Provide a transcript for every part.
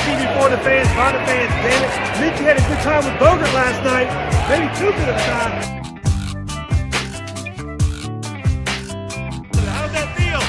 TV for the fans, by the fans, damn it. Mitch had a good time with Bogert last night. Maybe too good of a time. How does that feel?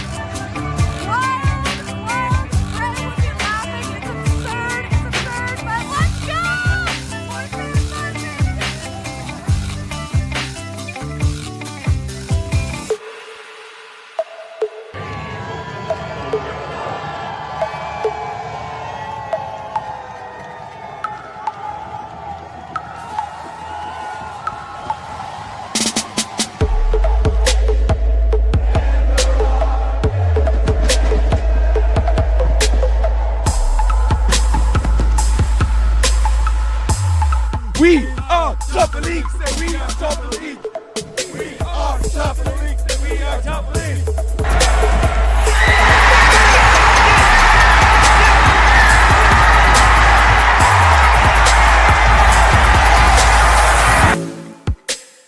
We are top of the league, say we are top of the league. We are top of the league, say we are top of the league.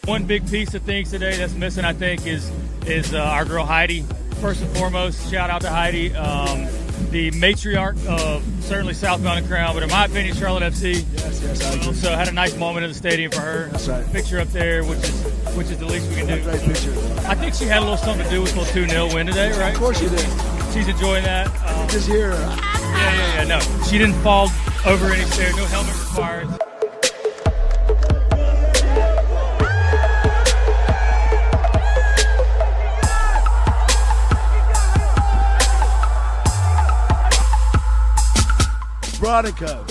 One big piece of things today that's missing, I think, is our girl Heidi. First and foremost, shout out to Heidi, the matriarch of certainly Southbound and Crown, but in my opinion, Charlotte FC. Yes, I agree. So had a nice moment in the stadium for her. That's right. Picture up there, which is the least we can do. Great picture. I think she had a little something to do with the 2-0 win today, right? Of course she did. She's enjoying that. Just here. Yeah. No, she didn't fall over any stairs. No helmet required. Bronico.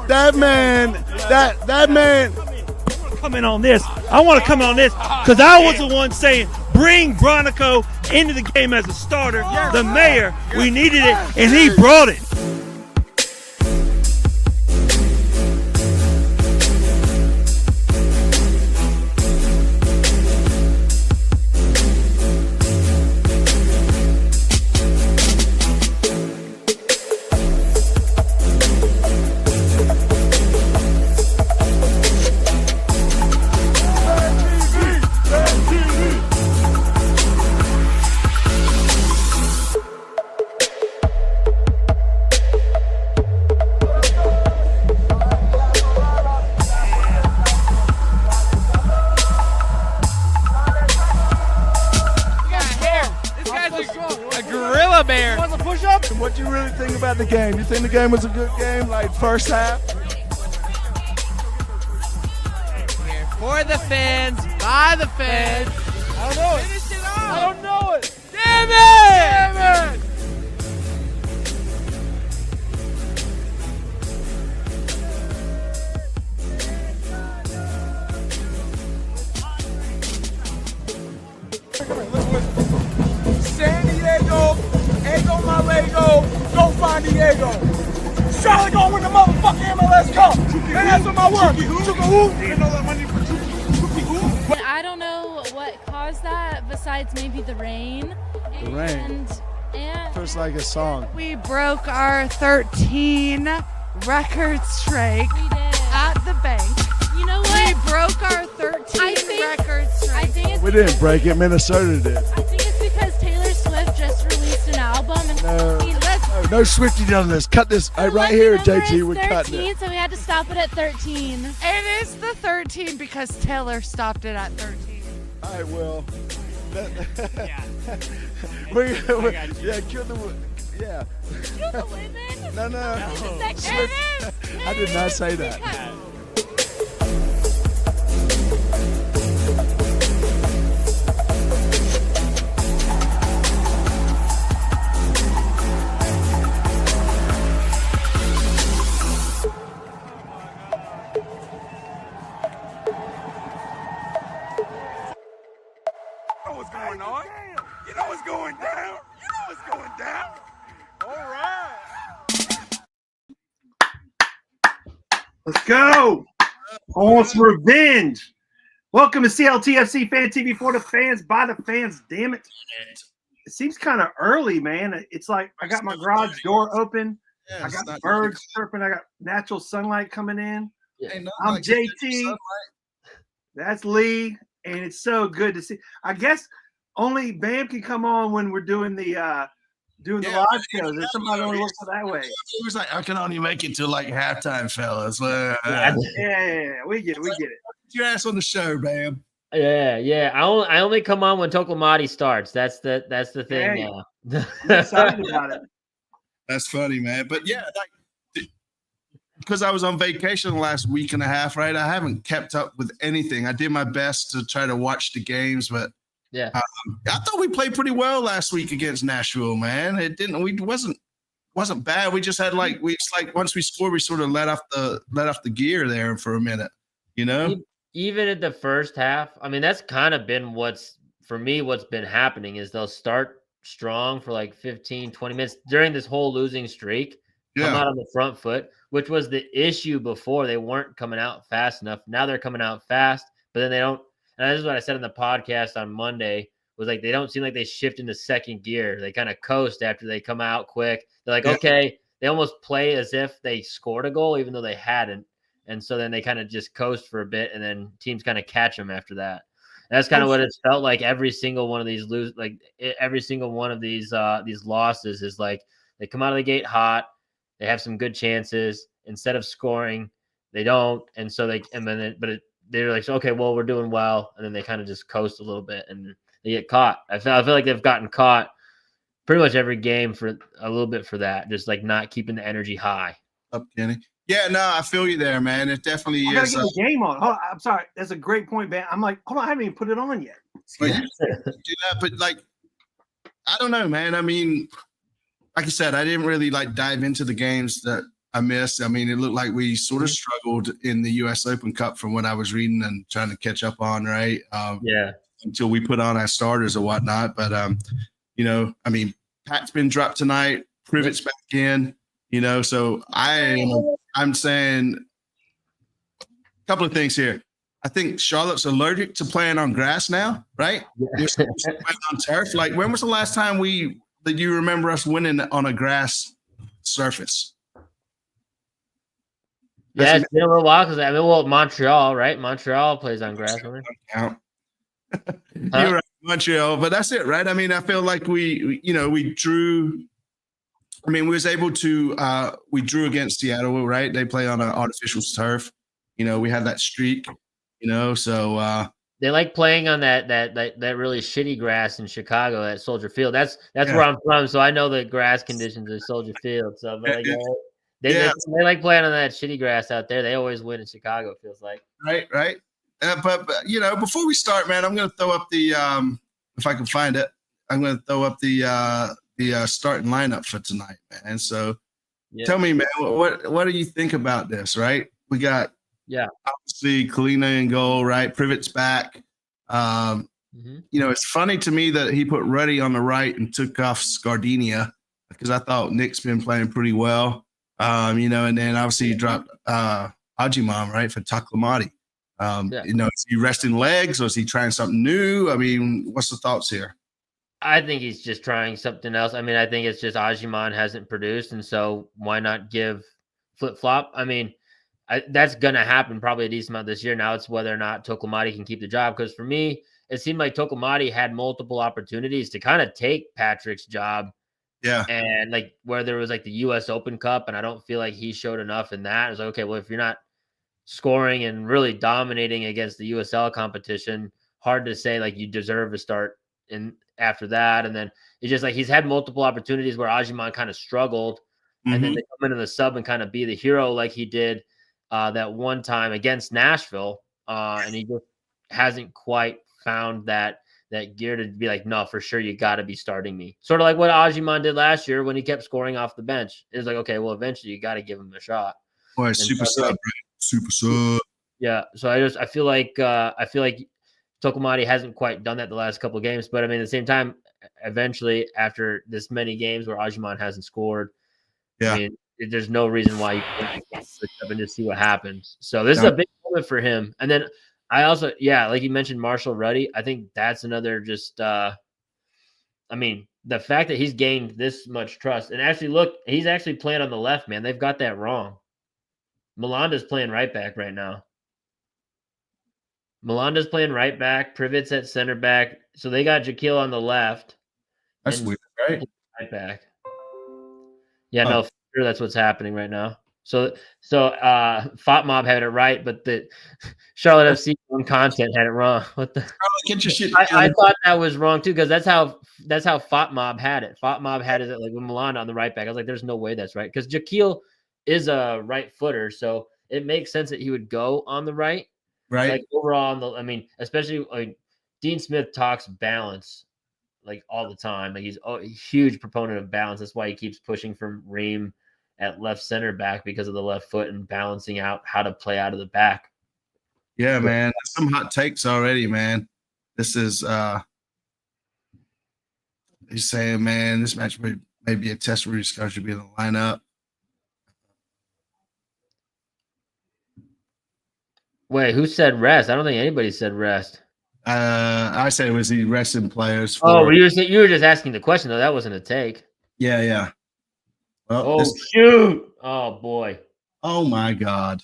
That man. Come in on this. I want to come on this because I was the one saying, bring Bronico into the game as a starter. The mayor, we needed it, and he brought it. What you really think about the game? You think the game was a good game, like first half? For the fans, by the fans. I don't know it. Finish it off. I don't know it. Damn it! Damn it! San Diego, Ego Malego, go find Diego. Charlotte gonna win the motherfucking MLS Cup. And that's what my word. I don't know what caused that besides maybe the rain. The rain. And Feels like a song. We broke our 13 record streak we did. at the bank. You know We what? broke our 13 record streak. I think it's We didn't break it. Minnesota did. I think it's because Taylor Swift just released an album and No Swiftie done this. Cut this. Hey, right lucky here, number JT. is We're 13, cutting it. so we had to stop it at 13. It is the 13 because Taylor stopped it at 13. All right, well. Yeah. Yeah, kill the wood. Yeah. Kill the women? No. It is. I did not say that. What's going on? You know what's going down? You know what's going down? All right. Let's go. I want some revenge. Welcome to CLTFC Fan TV for the fans, by the fans. Damn it. It seems kind of early, man. It's like I got my garage door open. Yeah, I got birds chirping. I got natural sunlight coming in. Ain't nothing I'm like JT. sunlight. That's Lee. And it's so good to see. I guess only Bam can come on when we're doing the doing the Yeah, live shows. There's somebody only looks that way. He was like, I can only make it to like halftime, fellas. Yeah, we get it. Get your ass on the show, Bam. Yeah. I only come on when Tokomati starts. That's the thing Hey, now. I'm excited about it. That's funny, man. But yeah, like because I was on vacation the last week and a half, right? I haven't kept up with anything. I did my best to try to watch the games, but yeah, I thought we played pretty well last week against Nashville, man. It didn't. We wasn't bad. We just had once we scored, we sort of let off the gear there for a minute, you know. Even at the first half, I mean, that's kind of been what's been happening is they'll start strong for like 15, 20 minutes during this whole losing streak. Come out on the front foot, which was the issue before. They weren't coming out fast enough. Now they're coming out fast, but then they don't. And this is what I said in the podcast on Monday was like, they don't seem like they shift into second gear. They kind of coast after they come out quick. They're like, okay, they almost play as if they scored a goal, even though they hadn't. And so then they kind of just coast for a bit, and then teams kind of catch them after that. And that's kind of what it's felt like. Every single one of these these losses is like they come out of the gate hot, they have some good chances. Instead of scoring, they don't, and so they're like, okay, well, we're doing well, and then they kind of just coast a little bit, and they get caught. I feel like they've gotten caught pretty much every game for a little bit for that, just like not keeping the energy high. Up, Kenny. Yeah, no, I feel you there, man. It definitely I gotta is. get the game on. Hold on, I'm sorry. That's a great point, man. I'm like, hold on, I haven't even put it on yet. But you do that, but like, I don't know, man. I mean, like I said, I didn't really like dive into the games that I missed. I mean, it looked like we sort of struggled in the U.S. Open Cup from what I was reading and trying to catch up on, right? Until we put on our starters or whatnot. But, you know, I mean, Pat's been dropped tonight. Privet's back in, you know, so I'm saying a couple of things here. I think Charlotte's allergic to playing on grass now, right? We're supposed to play on turf. Like, when was the last time that you remember us winning on a grass surface? Yeah, it's been a little while because Montreal, right? Montreal plays on grass. Count. You're right, Montreal, but that's it, right? I mean, I feel like we drew. I mean, we drew against Seattle, right? They play on an artificial turf. You know, we had that streak. You know, so they like playing on that really shitty grass in Chicago at Soldier Field. That's where I'm from, so I know the grass conditions of Soldier Field. So they like playing on that shitty grass out there. They always win in Chicago. It feels like right. But you know, before we start, man, I'm going to throw up the if I can find it. I'm going to throw up the starting lineup for tonight, man. So tell me, man, what do you think about this? Right, we got. Yeah, obviously Kalina in goal, right? Privet's back. You know, it's funny to me that he put Ruddy on the right and took off Scardinia because I thought Nick's been playing pretty well. You know, and then obviously he dropped Ajimam, right, for Taklamati. You know, is he resting legs or is he trying something new? I mean, what's the thoughts here? I think he's just trying something else. I mean, I think it's just Ajiman hasn't produced, and so why not give flip-flop? I mean, that's going to happen probably a decent amount this year. Now it's whether or not Tokomati can keep the job. Because for me, it seemed like Tokomati had multiple opportunities to kind of take Patrick's job. Yeah. And like where there was like the U.S. Open Cup, and I don't feel like he showed enough in that. It's like, okay, well, if you're not scoring and really dominating against the USL competition, hard to say like you deserve to start in after that. And then it's just like he's had multiple opportunities where Ajiman kind of struggled. And then they come into the sub and kind of be the hero like he did that one time against Nashville, and he just hasn't quite found that gear to be like, no, for sure, you got to be starting me. Sort of like what Ajiman did last year when he kept scoring off the bench. It was like, okay, well, eventually you got to give him a shot. Boy, super sub, right? Super sub. Yeah, so I feel like Tokomati hasn't quite done that the last couple of games, but I mean, at the same time, eventually after this many games where Ajiman hasn't scored, I mean, there's no reason why you can't switch up and just see what happens. So this is a big moment for him. And then I also, like you mentioned, Marshall Ruddy. I think that's another just, I mean, the fact that he's gained this much trust. And actually, look, he's actually playing on the left, man. They've got that wrong. Melanda's playing right back right now. Melanda's playing right back. Privet's at center back. So they got Jaquil on the left. That's weird, right? Right back. Yeah, no, for sure that's what's happening right now. So Fat Mob had it right, but the Charlotte FC on content had it wrong. What the? Get your shit I thought that was wrong too, because that's how Fat Mob had it. Fat Mob had it like with Milan on the right back. I was like, there's no way that's right, because Jaquil is a right footer, so it makes sense that he would go on the right. Right. Like overall, I mean, especially like Dean Smith talks balance like all the time. Like he's a huge proponent of balance. That's why he keeps pushing for Ream at left center back, because of the left foot and balancing out how to play out of the back. Yeah, man. Some hot takes already, man. This is he's saying, man, this match may be a test where Scott should be in the lineup. Wait, who said rest? I don't think anybody said rest. I said it was the resting players. Oh, you were just asking the question though. That wasn't a take. Yeah. Oh Well, shoot! Oh boy! Oh my God!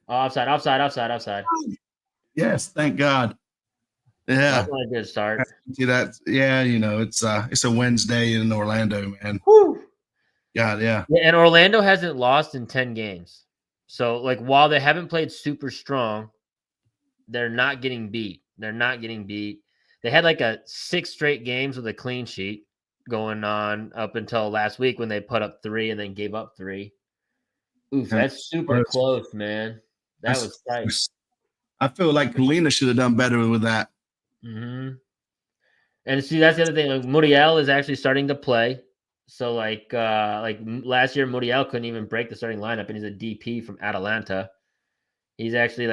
Offside! Yes, thank God. Yeah, That's not a good start. See that? Yeah, it's a Wednesday in Orlando, man. Whew. God, yeah. And Orlando hasn't lost in 10 games. So, like, while they haven't played super strong, they're not getting beat. They had like 6 straight games with a clean sheet going on up until last week when they put up 3 and then gave up 3. Oof, that's super close, man. That was tight. I feel like Kalina should have done better with that. Mm-hmm. And see, that's the other thing. Like, Muriel is actually starting to play. So, like last year, Muriel couldn't even break the starting lineup, and he's a DP from Atalanta. He's actually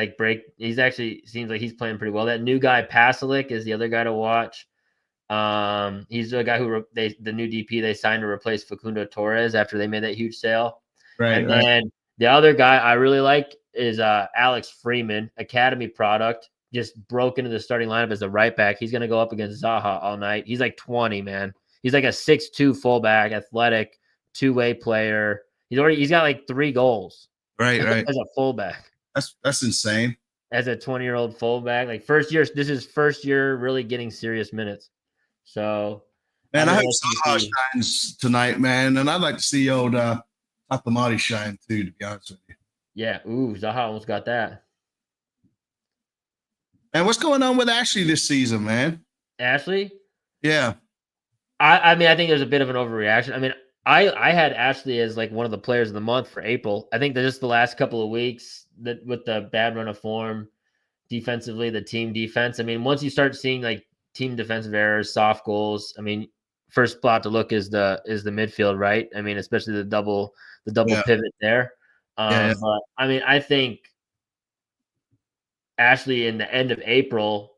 seems like he's playing pretty well. That new guy, Pasalic, is the other guy to watch. He's the guy who the new DP they signed to replace Facundo Torres after they made that huge sale. Right. And then the other guy I really like is Alex Freeman, academy product, just broke into the starting lineup as a right back. He's going to go up against Zaha all night. He's like 20, man. He's like a 6'2" fullback, athletic, two-way player. He's got like 3 goals. Right. As a fullback. That's insane. As a 20-year-old fullback, like this is first year really getting serious minutes. So, man, I hope Zaha shines tonight, man, and I'd like to see old Atamati shine too. To be honest with you. Yeah. Ooh, Zaha almost got that. And what's going on with Ashley this season, man? Ashley? Yeah. I mean, I think there's a bit of an overreaction. I mean, I had Ashley as like one of the players of the month for April. I think that just the last couple of weeks that with the bad run of form defensively, the team defense. I mean, once you start seeing like team defensive errors, soft goals, I mean, first spot to look is the midfield, right? I mean, especially the double pivot there. But I mean, I think Ashley in the end of April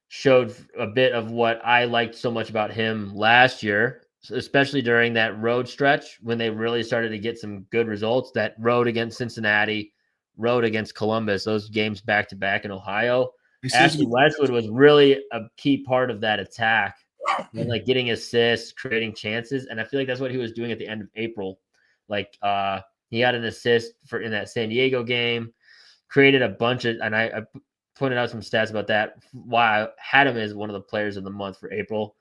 showed a bit of what I liked so much about him last year, especially during that road stretch when they really started to get some good results. That road against Cincinnati, road against Columbus, those games back to back in Ohio. Ashley Westwood was really a key part of that attack, and like getting assists, creating chances, and I feel like that's what he was doing at the end of April. Like he had an assist in that San Diego game, created a bunch of, and I pointed out some stats about that. Why I had him as one of the players of the month for April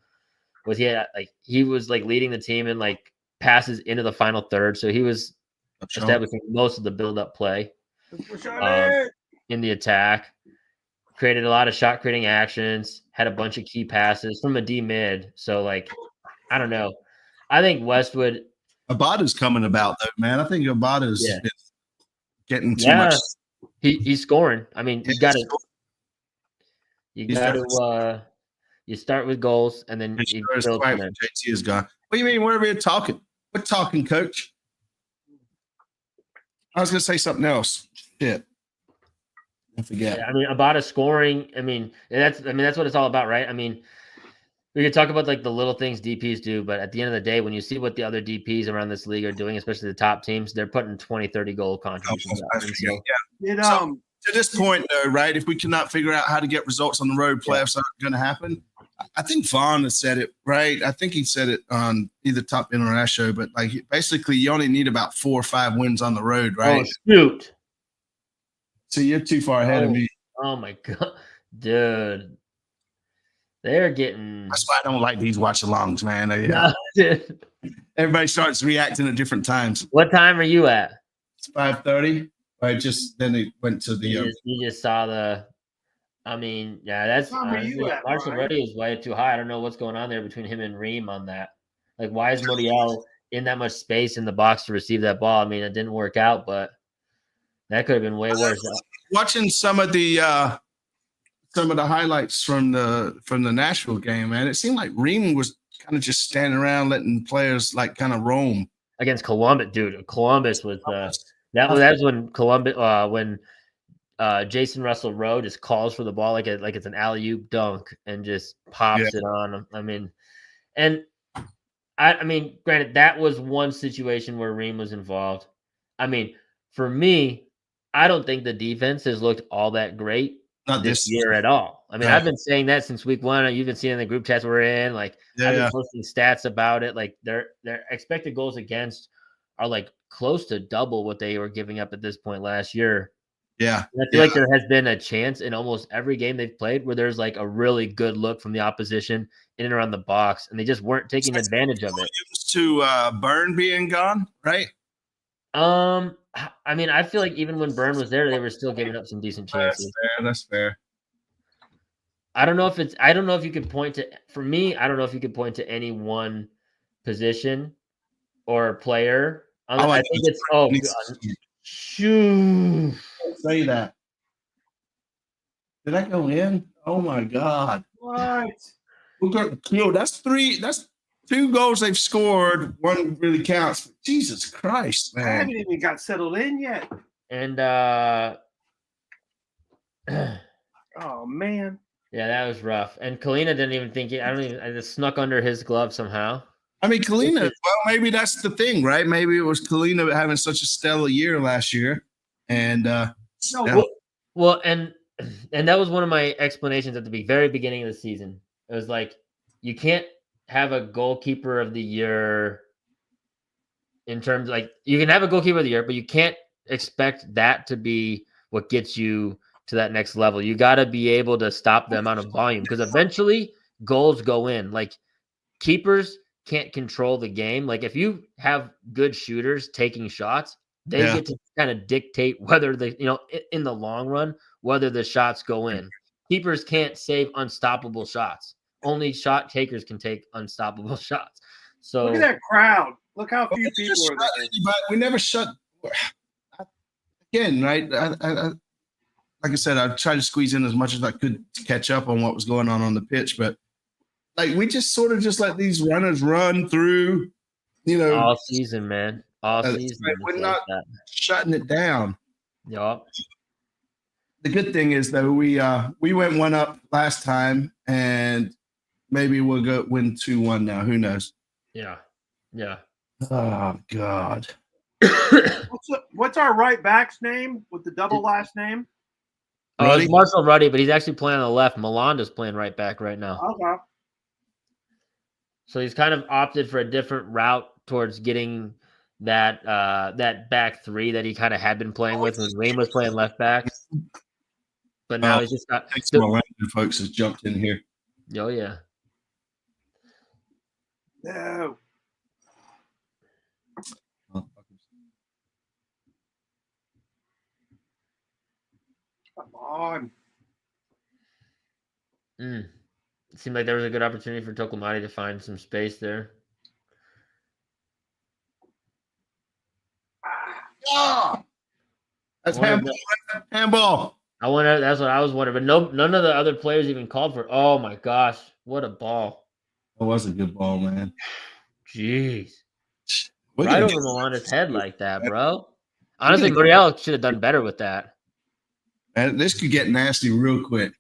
was he was like leading the team in like passes into the final third, so he was establishing most of the build-up play in the attack. Created a lot of shot creating actions, had a bunch of key passes from a D mid. So like, I don't know. I think Westwood. Abada's coming about though, man. I think Abada's getting too much. He's scoring. I mean, you start with goals and then you build from there. JT is gone. What do you mean? Wherever you're talking, we're talking, coach. I was gonna say something else. Shit. I forget. Yeah, I mean, Abada scoring. I mean, that's what it's all about, right? I mean, we could talk about like the little things DPs do, but at the end of the day, when you see what the other DPs around this league are doing, especially the top teams, they're putting 20, 30 goal contributions out. So, to this point, though, right? If we cannot figure out how to get results on the road, playoffs aren't going to happen. I think Vaughn has said it, right? I think he said it on either Top In or Ash Show, but like basically you only need about 4 or 5 wins on the road, right? Oh, shoot. So you're too far ahead of me. Oh my God, dude. They're getting. That's why I don't like these watch-alongs, man. Everybody starts reacting at different times. What time are you at? It's 5:30. Then they went to the. You just saw the. I mean, yeah, that's honestly, Marshall Ruddy is way too high. I don't know what's going on there between him and Reem on that. Like, why is Modiel in that much space in the box to receive that ball? I mean, it didn't work out, but that could have been way worse. Watching some of the highlights from the Nashville game, man, it seemed like Reem was kind of just standing around letting players like kind of roam against Columbus, dude. Columbus was that was when Columbus when Jason Russell Rowe just calls for the ball like it's an alley-oop dunk and just pops it on him. I mean, and I mean, granted, that was one situation where Reem was involved. I mean, for me, I don't think the defense has looked all that great this year at all. I mean, I've been saying that since week one. You've been seeing in the group chats we're in. Like, I've been posting stats about it. Like, their expected goals against are like close to double what they were giving up at this point last year. Yeah. And I feel like there has been a chance in almost every game they've played where there's like a really good look from the opposition in and around the box, and they just weren't taking advantage of it. To Byrne being gone, right? I mean, I feel like even when Byrne was there, they were still giving up some decent chances. That's fair. I don't know if you could point to, for me, I don't know if you could point to any one position or player. I think it's, oh, God. Shoo. Say that. Did I go in? Oh my God. What? That's two goals they've scored. One really counts. Jesus Christ, man. I haven't even got settled in yet. And oh man. Yeah, that was rough. And Kalina didn't even think I just snuck under his glove somehow. I mean, Kalina, well, maybe that's the thing, right? Maybe it was Kalina having such a stellar year last year. And well, and that was one of my explanations at the very beginning of the season. It was like, you can't have a goalkeeper of the year in terms like you can have a goalkeeper of the year, but you can't expect that to be what gets you to that next level. You got to be able to stop the amount of volume because eventually goals go in. Like keepers can't control the game. Like if you have good shooters taking shots, they get to kind of dictate whether they, in the long run, whether the shots go in. Keepers can't save unstoppable shots. Only shot takers can take unstoppable shots. So look at that crowd. Look how few people are there. But we never shut. Again, right? Like I said, I tried to squeeze in as much as I could to catch up on what was going on the pitch, but like we just sort of just let these runners run through, all season, man. All season. We're not shutting it down. Yup. The good thing is though, we went one up last time, and maybe we'll go win 2-1 now. Who knows? Yeah. Yeah. Oh God. What's our right back's name with the double last name? Oh, it's Marshall Ruddy, but he's actually playing on the left. Melanda's playing right back right now. Okay. So he's kind of opted for a different route towards getting that back three that he kind of had been playing with when Reem was playing left back. But now he's just got Melanda folks has jumped in here. Oh yeah. No. Come on. It seemed like there was a good opportunity for Tokomati to find some space there. Oh, that's handball. I wonder. That's what I was wondering. But none of the other players even called for it. Oh my gosh, what a ball! That was a good ball, man. Jeez, right over Melanda's head like that, bro. Honestly, Muriel should have done better with that. And this could get nasty real quick.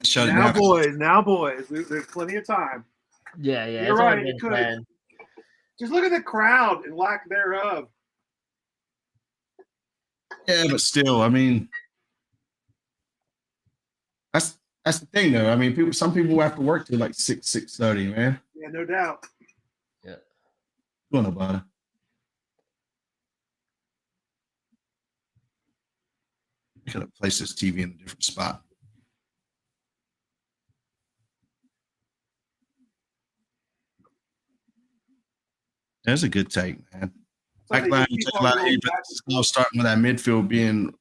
Shut now, it down. Now, boys. There's plenty of time. Yeah. You're right. It could. Just look at the crowd and lack thereof. Yeah, but still, I mean, that's the thing, though. I mean, some people have to work till like 6:30, man. Yeah, no doubt. Yeah. Go on about it. could have placed this TV in a different spot. That's a good take, man. Backline, starting with that midfield being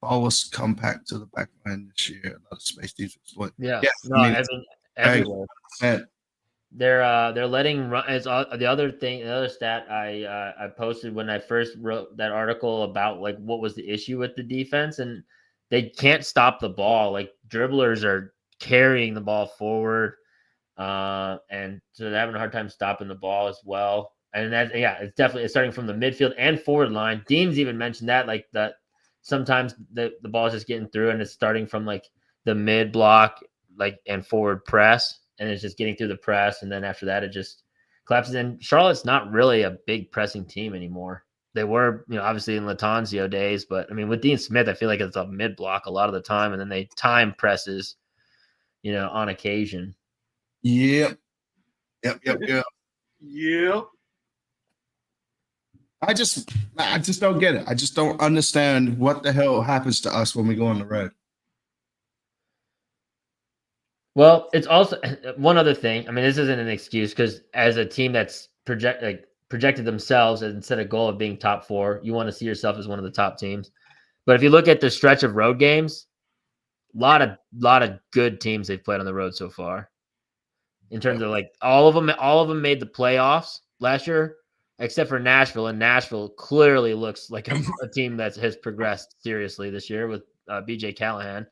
always compact to the backline this year. A lot of space defense. Yeah, no, I mean everywhere. They're letting run. It's the other stat I posted when I first wrote that article about like what was the issue with the defense, and they can't stop the ball. Like dribblers are carrying the ball forward, and so they're having a hard time stopping the ball as well. And it's definitely starting from the midfield and forward line. Dean's even mentioned that, like that sometimes the ball is just getting through, and it's starting from like the mid block, like and forward press, and it's just getting through the press, and then after that it just collapses. And Charlotte's not really a big pressing team anymore. They were, obviously in Latanzio days, but I mean with Dean Smith, I feel like it's a mid block a lot of the time, and then they time presses, on occasion. Yep. I just don't get it. I just don't understand what the hell happens to us when we go on the road. Well, it's also one other thing. I mean, this isn't an excuse because as a team that's projected themselves instead of goal of being top 4, you want to see yourself as one of the top teams. But if you look at the stretch of road games, a lot of good teams they've played on the road so far. In terms of like all of them made the playoffs last year. Except for Nashville, and Nashville clearly looks like a team that has progressed seriously this year with BJ Callahan.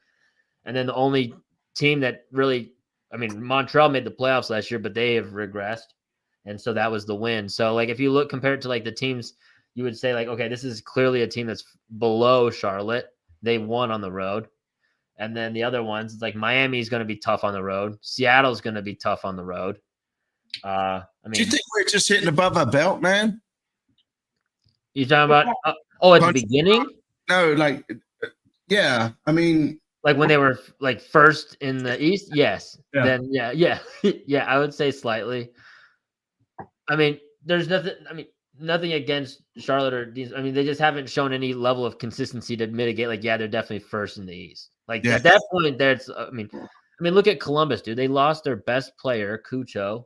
And then the only team that really, Montreal made the playoffs last year, but they have regressed. And so that was the win. So like if you look compared to like the teams, you would say like, okay, this is clearly a team that's below Charlotte. They won on the road. And then the other ones, it's like Miami's going to be tough on the road. Seattle's going to be tough on the road. Do you think we're just hitting above our belt, man? You talking about? At the beginning? No, like, yeah. I mean, like when they were like first in the East. Yes. Yeah. Then yeah. I would say slightly. I mean, there's nothing. I mean, nothing against Charlotte or Dean. I mean, they just haven't shown any level of consistency to mitigate. Like, they're definitely first in the East. Like at that point, there's. I mean, look at Columbus, dude. They lost their best player, Cucho.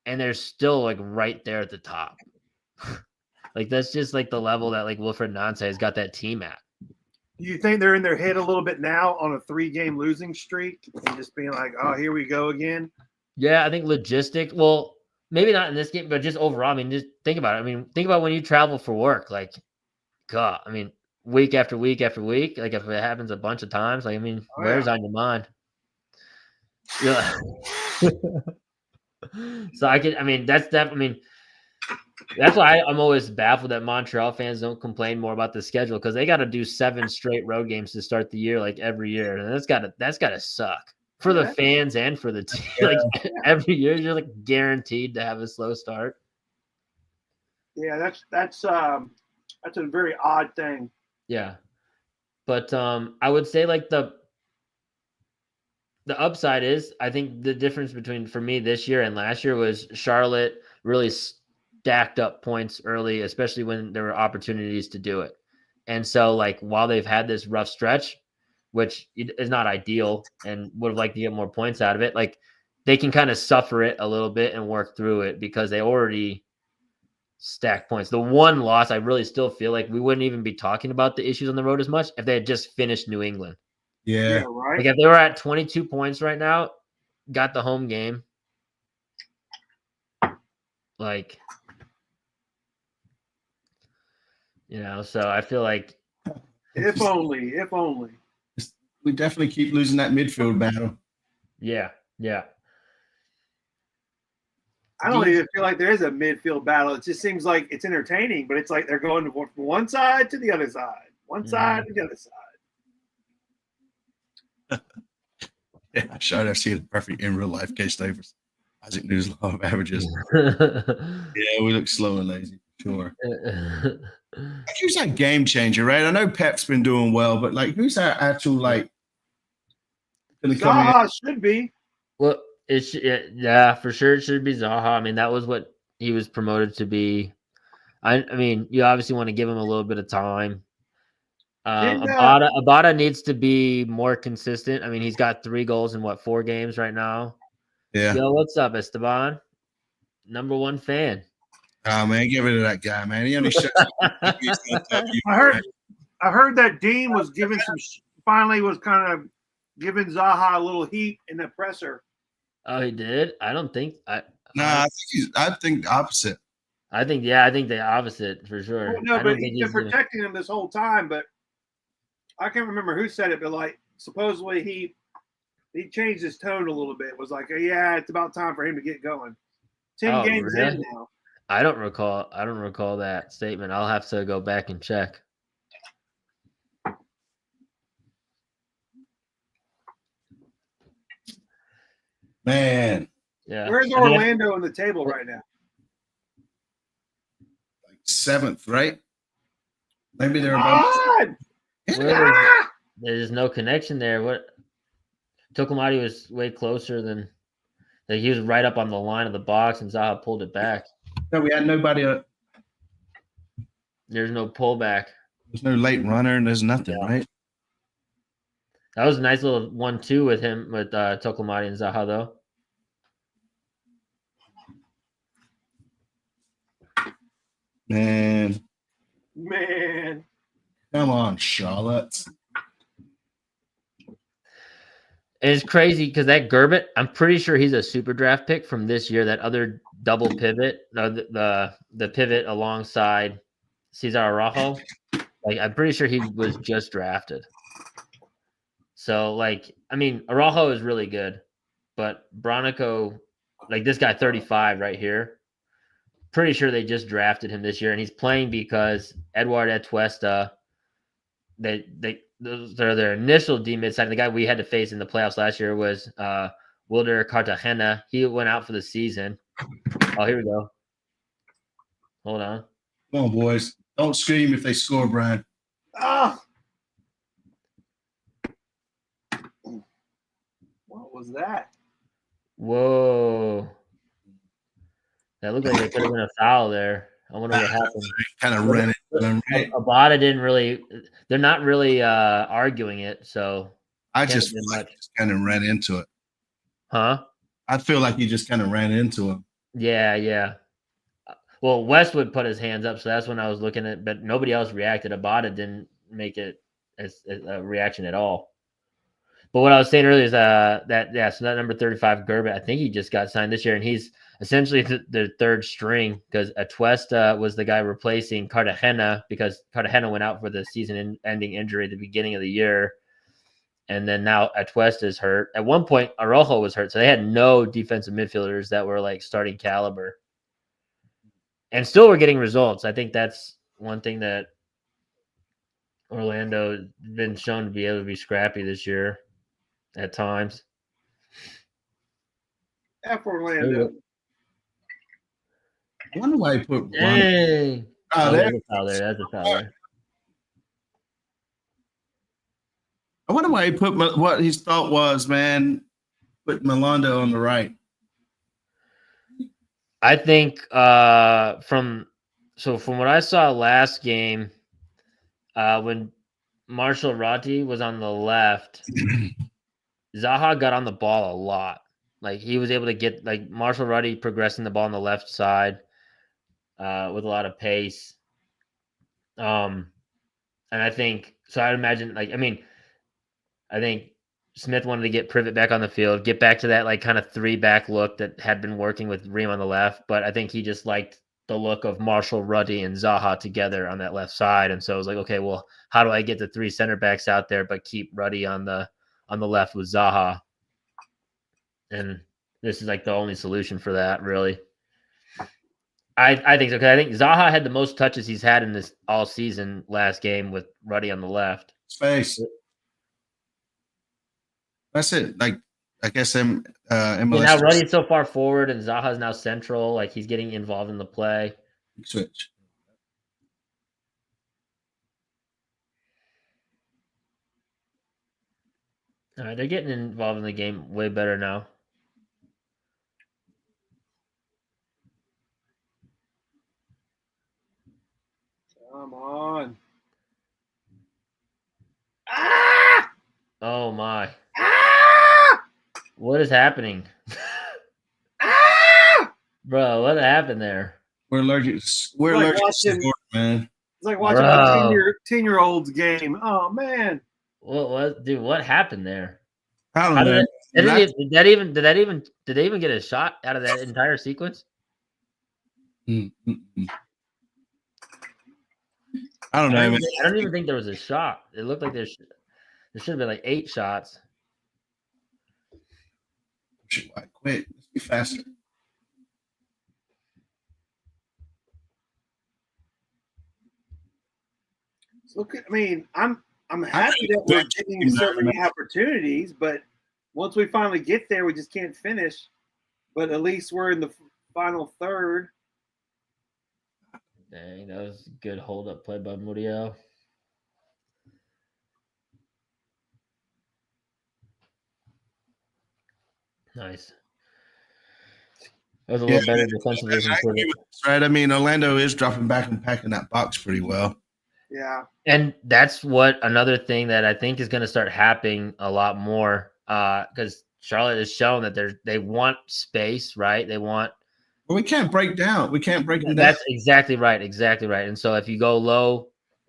And they're still like right there at the top. Like that's just like the level that like Wilfred Nancy has got that team at. Do you think they're in their head a little bit now on a 3-game losing streak and just being like, oh, here we go again? Yeah, I think well, maybe not in this game, but just overall. I mean, just think about it. I mean, think about when you travel for work, like, God, I mean, week after week after week, like if it happens a bunch of times, like, I mean, where's on your mind? Yeah. So that's why I'm always baffled that Montreal fans don't complain more about the schedule because they got to do 7 straight road games to start the year, like every year, and that's gotta suck for the fans and for the team. Like every year, you're like guaranteed to have a slow start. Yeah, that's a very odd thing. Yeah, but I would say like the upside is, I think the difference between for me this year and last year was Charlotte really stacked up points early, especially when there were opportunities to do it. And so like, while they've had this rough stretch, which is not ideal and would have liked to get more points out of it, like they can kind of suffer it a little bit and work through it because they already stacked points. The one loss, I really still feel like we wouldn't even be talking about the issues on the road as much if they had just finished New England. Yeah, right. Like if they were at 22 points right now, got the home game, like, so I feel like if only we definitely keep losing that midfield battle. Yeah. I don't even feel like there is a midfield battle. It just seems like it's entertaining, but it's like they're going from one side to the other side, one side to the other side. Yeah, I showed FC the perfect in real life case study for Isaac News law of averages. Yeah, we look slow and lazy, sure. Who's that game changer, right? I know Pep's been doing well, but like, who's that actual like? Zaha should be. Well, for sure it should be Zaha. I mean, that was what he was promoted to be. I mean, you obviously want to give him a little bit of time. Didn't, Abada needs to be more consistent. I mean, he's got 3 goals in 4 games right now. Yeah. Yo, what's up, Esteban? Number 1 fan. Oh man, get rid of that guy, man. He only shuts. I heard that Dean was giving finally was kind of giving Zaha a little heat in the presser. Oh, he did? I don't think I think the opposite. I think the opposite for sure. Well, no, but he's been protecting him this whole time. But I can't remember who said it, but like supposedly he changed his tone a little bit. It was like, yeah, it's about time for him to get going. 10 games in now. I don't recall that statement. I'll have to go back and check. Man. Yeah. Where's Orlando in the table right now? Like 7th, right? Maybe they're about. There's no connection there. What Tokomati was way closer than he was right up on the line of the box, and Zaha pulled it back. No, we had nobody. There's no pullback. There's no late runner, and there's nothing, right? That was a nice little 1-2 with him with Tokomati and Zaha, though. Man. Come on, Charlotte. And it's crazy because that Gerbit, I'm pretty sure he's a super draft pick from this year. That other double pivot, the pivot alongside Cesar Araujo. Like, I'm pretty sure he was just drafted. So, like, I mean, Araujo is really good, but Bronico, like this guy, 35 right here. Pretty sure they just drafted him this year, and he's playing because Eduard Atuesta. Those are their initial D mid side. The guy we had to face in the playoffs last year was Wilder Cartagena. He went out for the season. Oh, here we go. Hold on. Come on, boys. Don't scream if they score, Brian. Ah! What was that? Whoa. That looked like there could have been a foul there. I wonder what happened. Kind of ran it. Right? Abada didn't really. They're not really arguing it, so I just feel like he just kind of ran into it. Huh? I feel like he just kind of ran into him. Yeah. Well, Westwood put his hands up, so that's when I was looking at. But nobody else reacted. Abada didn't make it as a reaction at all. But what I was saying earlier is so that number 35 Gerbit, I think he just got signed this year, and he's essentially the third string because Atuesta was the guy replacing Cartagena because Cartagena went out for the season-ending injury at the beginning of the year, and then now Atuesta is hurt. At one point, Araujo was hurt, so they had no defensive midfielders that were like starting caliber, and still were getting results. I think that's one thing that Orlando has been shown to be able to be scrappy this year. At times. F Orlando. I wonder why he put Hey. That's a foul there. That's a foul there. I wonder why he put what his thought was, man. Put Melando on the right. I think from what I saw last game, when Marshall Ratti was on the left. Zaha got on the ball a lot. Like he was able to get like Marshall Ratti progressing the ball on the left side with a lot of pace. And I think so. I'd imagine I think Smith wanted to get Privet back on the field, get back to that like kind of 3-back look that had been working with Ream on the left. But I think he just liked the look of Marshall Ratti and Zaha together on that left side. And so it was like, okay, well, how do I get the 3 center backs out there but keep Ratti on the left with Zaha? And this is like the only solution for that, really. I think so, because I think Zaha had the most touches he's had in this all season last game with Ratti on the left. Space. That's it. Like I guess MLS. Now Rutty's so far forward and Zaha's now central. Like he's getting involved in the play. Switch. All right, they're getting involved in the game way better now. Come on. Oh my. Ah! What is happening? Ah! Bro, what happened there? We're allergic. We're Like allergic watching- to sport, man. It's like watching Bro. a 10-year-old's game. Oh man. What happened there? I How don't know. did they even get a shot out of that entire sequence? I don't know, man. I don't even think there was a shot. It looked like there should have been like 8 shots. Quick, let's be faster. Look, I mean, I'm happy that we're getting so many opportunities, but once we finally get there, we just can't finish. But at least we're in the final third. Dang, that was a good hold up play by Murillo. Nice. That was a little better defensively. Right. I mean, Orlando is dropping back and packing that box pretty well. Yeah. And that's what another thing that I think is going to start happening a lot more because Charlotte has shown that they want space, right? They want. But we can't break down. We can't break them down. That's exactly right. Exactly right. And so if you go low,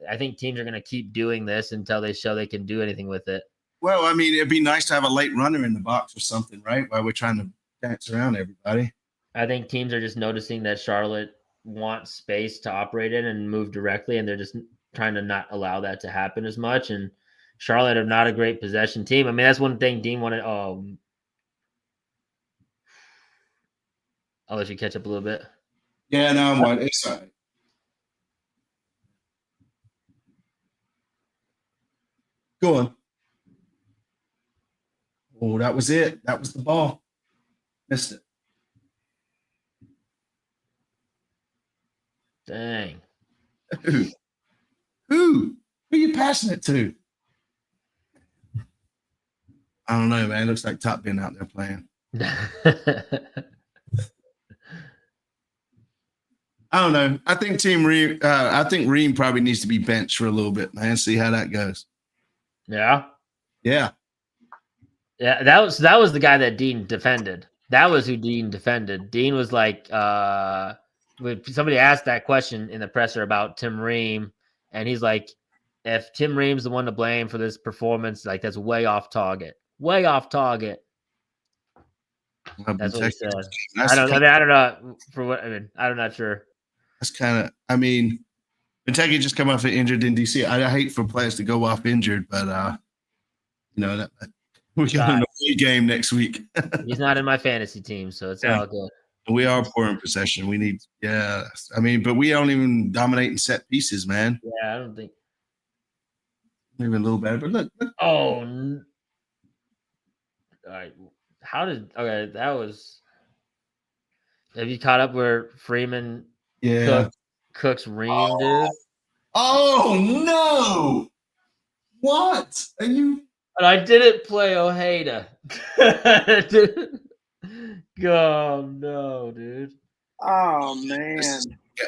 I think teams are going to keep doing this until they show they can do anything with it. Well, I mean, it'd be nice to have a late runner in the box or something, right? While we're trying to dance around everybody. I think teams are just noticing that Charlotte wants space to operate in and move directly, and they're just trying to not allow that to happen as much. And Charlotte are not a great possession team. I mean, that's one thing Dean wanted. Oh, I'll let you catch up a little bit. Yeah, no, I'm one. It's all right. Go on. Oh, that was it. That was the ball. Missed it. Dang. Who are you passing it to? I don't know, man. Looks like Top Bin out there playing. I don't know. I think Ream probably needs to be benched for a little bit, man. See how that goes. Yeah. Yeah. Yeah, that was the guy that Dean defended. That was who Dean defended. Dean was like, when somebody asked that question in the presser about Tim Ream, and he's like, if Tim Ream's the one to blame for this performance, like that's way off target. Way off target. That's what he said. I don't know for what. I mean, I'm not sure. That's kind of. I mean, Kentucky just come off injured in DC. I hate for players to go off injured, but that we got an away game next week. He's not in my fantasy team, so it's all good. We are poor in possession. We need, I mean, but we don't even dominate in set pieces, man. Yeah, I don't think. Maybe a little better, but look. Oh, all right. That was. Have you caught up where Freeman cooks Ream, dude? Oh, no. What? Are you? And I didn't play Ojeda. Oh, no, dude. Oh man.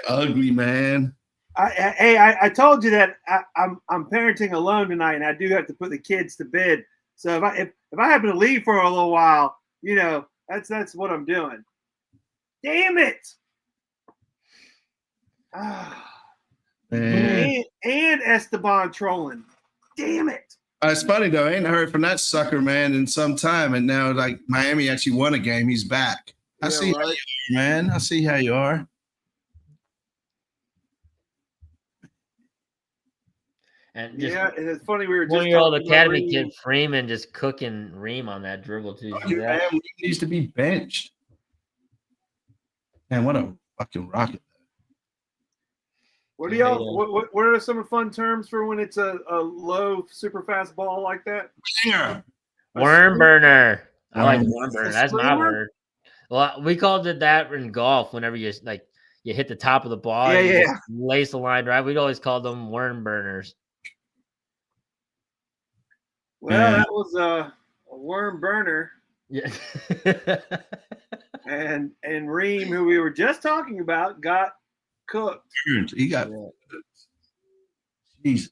Ugly, man. I told you that I'm parenting alone tonight, and I do have to put the kids to bed. So if I happen to leave for a little while, that's what I'm doing. Damn it! And Esteban trolling. Damn it! It's funny though. I ain't heard from that sucker man in some time, and now like Miami actually won a game. He's back. I see how you are, man. I see how you are. And just and it's funny we were just 1-year-old academy kid Freeman just cooking Ream on that dribble too. Man, Ream needs to be benched. Man, what a fucking rocket! What do y'all? What are some fun terms for when it's a low, super fast ball like that? Yeah. Worm burner. I like worm burner. That's my screamer? word. Well, we called it that in golf. Whenever you hit the top of the ball, and you just lace the line right. We'd always call them worm burners. Well, that was a worm burner. Yeah. and Ream, who we were just talking about, got cooked. He got Jesus.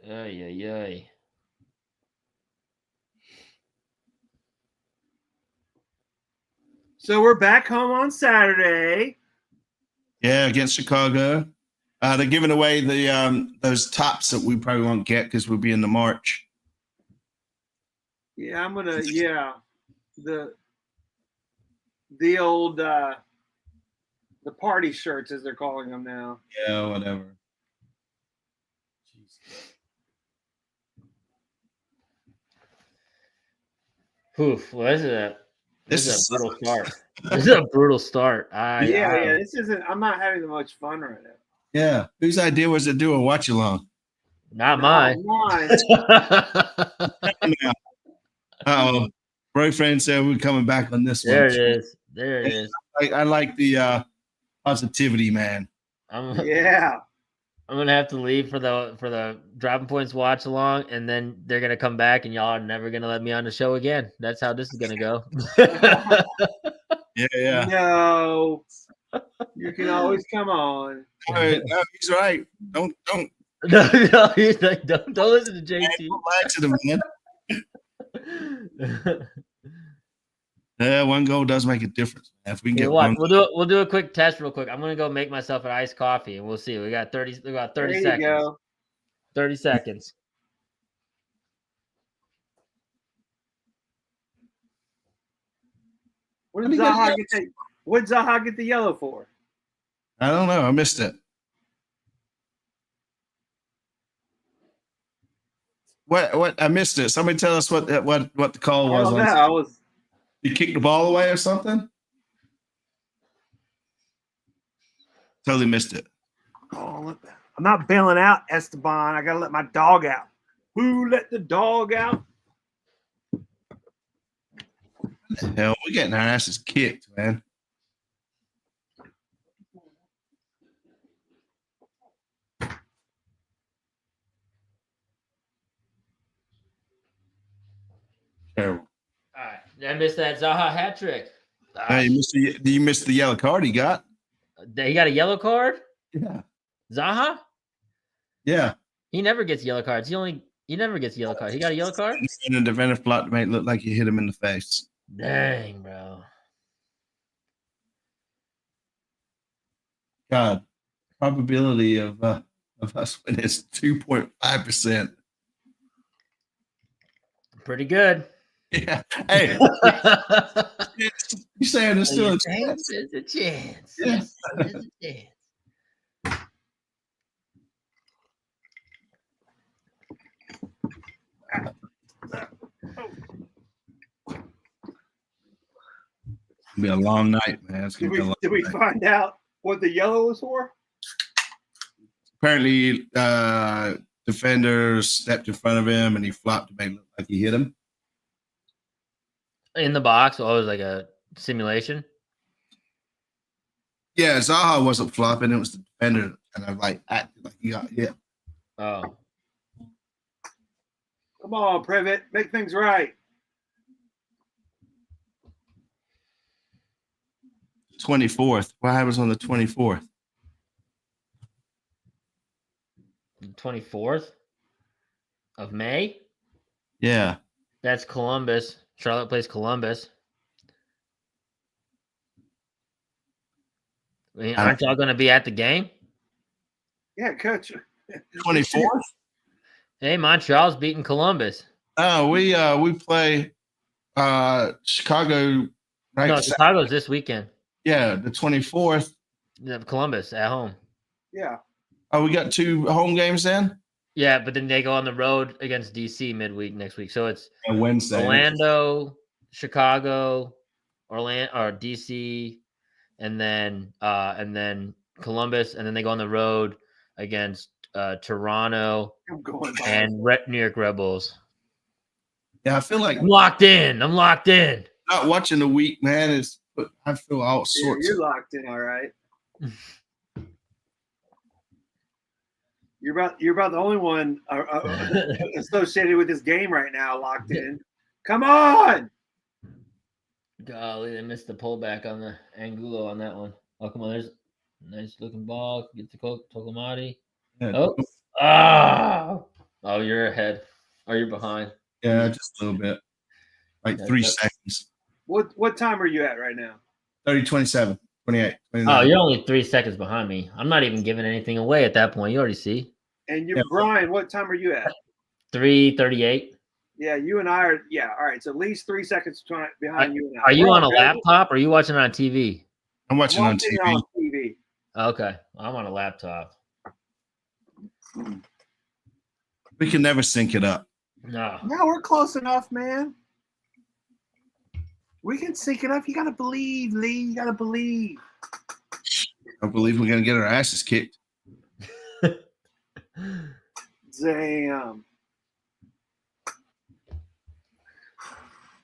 Ay. So we're back home on Saturday. Yeah, against Chicago. They're giving away the those tops that we probably won't get because we'll be in the March. Yeah, the old the party shirts as they're calling them now. Yeah, whatever. Oof, well, this is This a brutal start. This is a brutal start. This isn't. I'm not having much fun right now. Yeah. Whose idea was to do a watch along? Not mine. Mine. Oh, boyfriend said we're coming back on this There one. it is. There it is. I like the positivity, man. Yeah. I'm gonna have to leave for the Dropping Points watch along, and then they're gonna come back, and y'all are never gonna let me on the show again. That's how this is gonna go. Yeah. No. You can always come on. All right, no, he's right. Don't No, he's like, don't listen to JT. lie to the man. Yeah, one goal does make a difference. If we can get one, we'll do a quick test real quick. I'm gonna go make myself an iced coffee, and we'll see. We got 30 There you seconds. go. 30 seconds. What did Zaha get the yellow for? I don't know. I missed it. What? I missed it. Somebody tell us what the call was. I was. You kicked the ball away or something? Totally missed it. Oh, I'm not bailing out, Esteban. I gotta let my dog out. Who let the dog out? Hell, we're getting our asses kicked, man. Terrible. All right. I missed that Zaha hat trick. Hey, you missed the yellow card he got? He got a yellow card? Yeah. Zaha? Yeah. He never gets yellow cards. He never gets a yellow card. He got a yellow card? And the defender flopped to make it look like you hit him in the face. Dang, bro. God, probability of us winning is 2.5%. Pretty good. Yeah. Hey, you saying there's still a chance? There's a chance. Yeah. There's a chance. It'll be a long night, man. It's gonna be a long Did we night. find out what the yellow was for? Apparently, defender stepped in front of him and he flopped to make it look like he hit him. In the box, it was like a simulation. Yeah, Zaha wasn't flopping; it was the defender, and I acted like he got hit. Oh, Come on, Privet, make things right. 24th. What happens on the 24th? 24th of May. Yeah. That's Columbus. Charlotte plays Columbus. I mean, aren't y'all going to be at the game? Yeah, coach. 24th? Hey, Montreal's beating Columbus. Oh, we play Chicago. Right? No, Chicago's this weekend. Yeah, the 24th. Yeah, Columbus at home. Yeah. Oh, we got 2 home games then? Yeah, but then they go on the road against DC midweek next week. So it's Wednesday. Orlando, Chicago, Orlando or DC, and then Columbus, and then they go on the road against Toronto and New York Red Bulls. Yeah, I feel like I'm locked in. not watching the week, man. I feel all sorts. You're locked in, all right. You're about the only one associated with this game right now, locked in. Come on! Golly, they missed the pullback on the Angulo on that one. Oh, come on, there's a nice looking ball. Get to Tokomati. Yeah. Oh, you're ahead. Or you're behind. Yeah, just a little bit. Like 3 seconds. What time are you at right now? 30, 27, 28, Oh, 29. you're only 3 seconds behind me. I'm not even giving anything away at that point. You already see. And you, Yeah. Brian, what time are you at? 3:38. Yeah, you and I are. Yeah, all right. So at least 3 seconds behind you and I. Are you We're on a okay. laptop or are you watching it on TV? I'm watching on Watching it TV. on TV. Okay, I'm on a laptop. We can never sync it up. No. No, we're close enough, man. We can sync it up. You gotta believe, Lee. You gotta believe. I believe we're gonna get our asses kicked. Damn.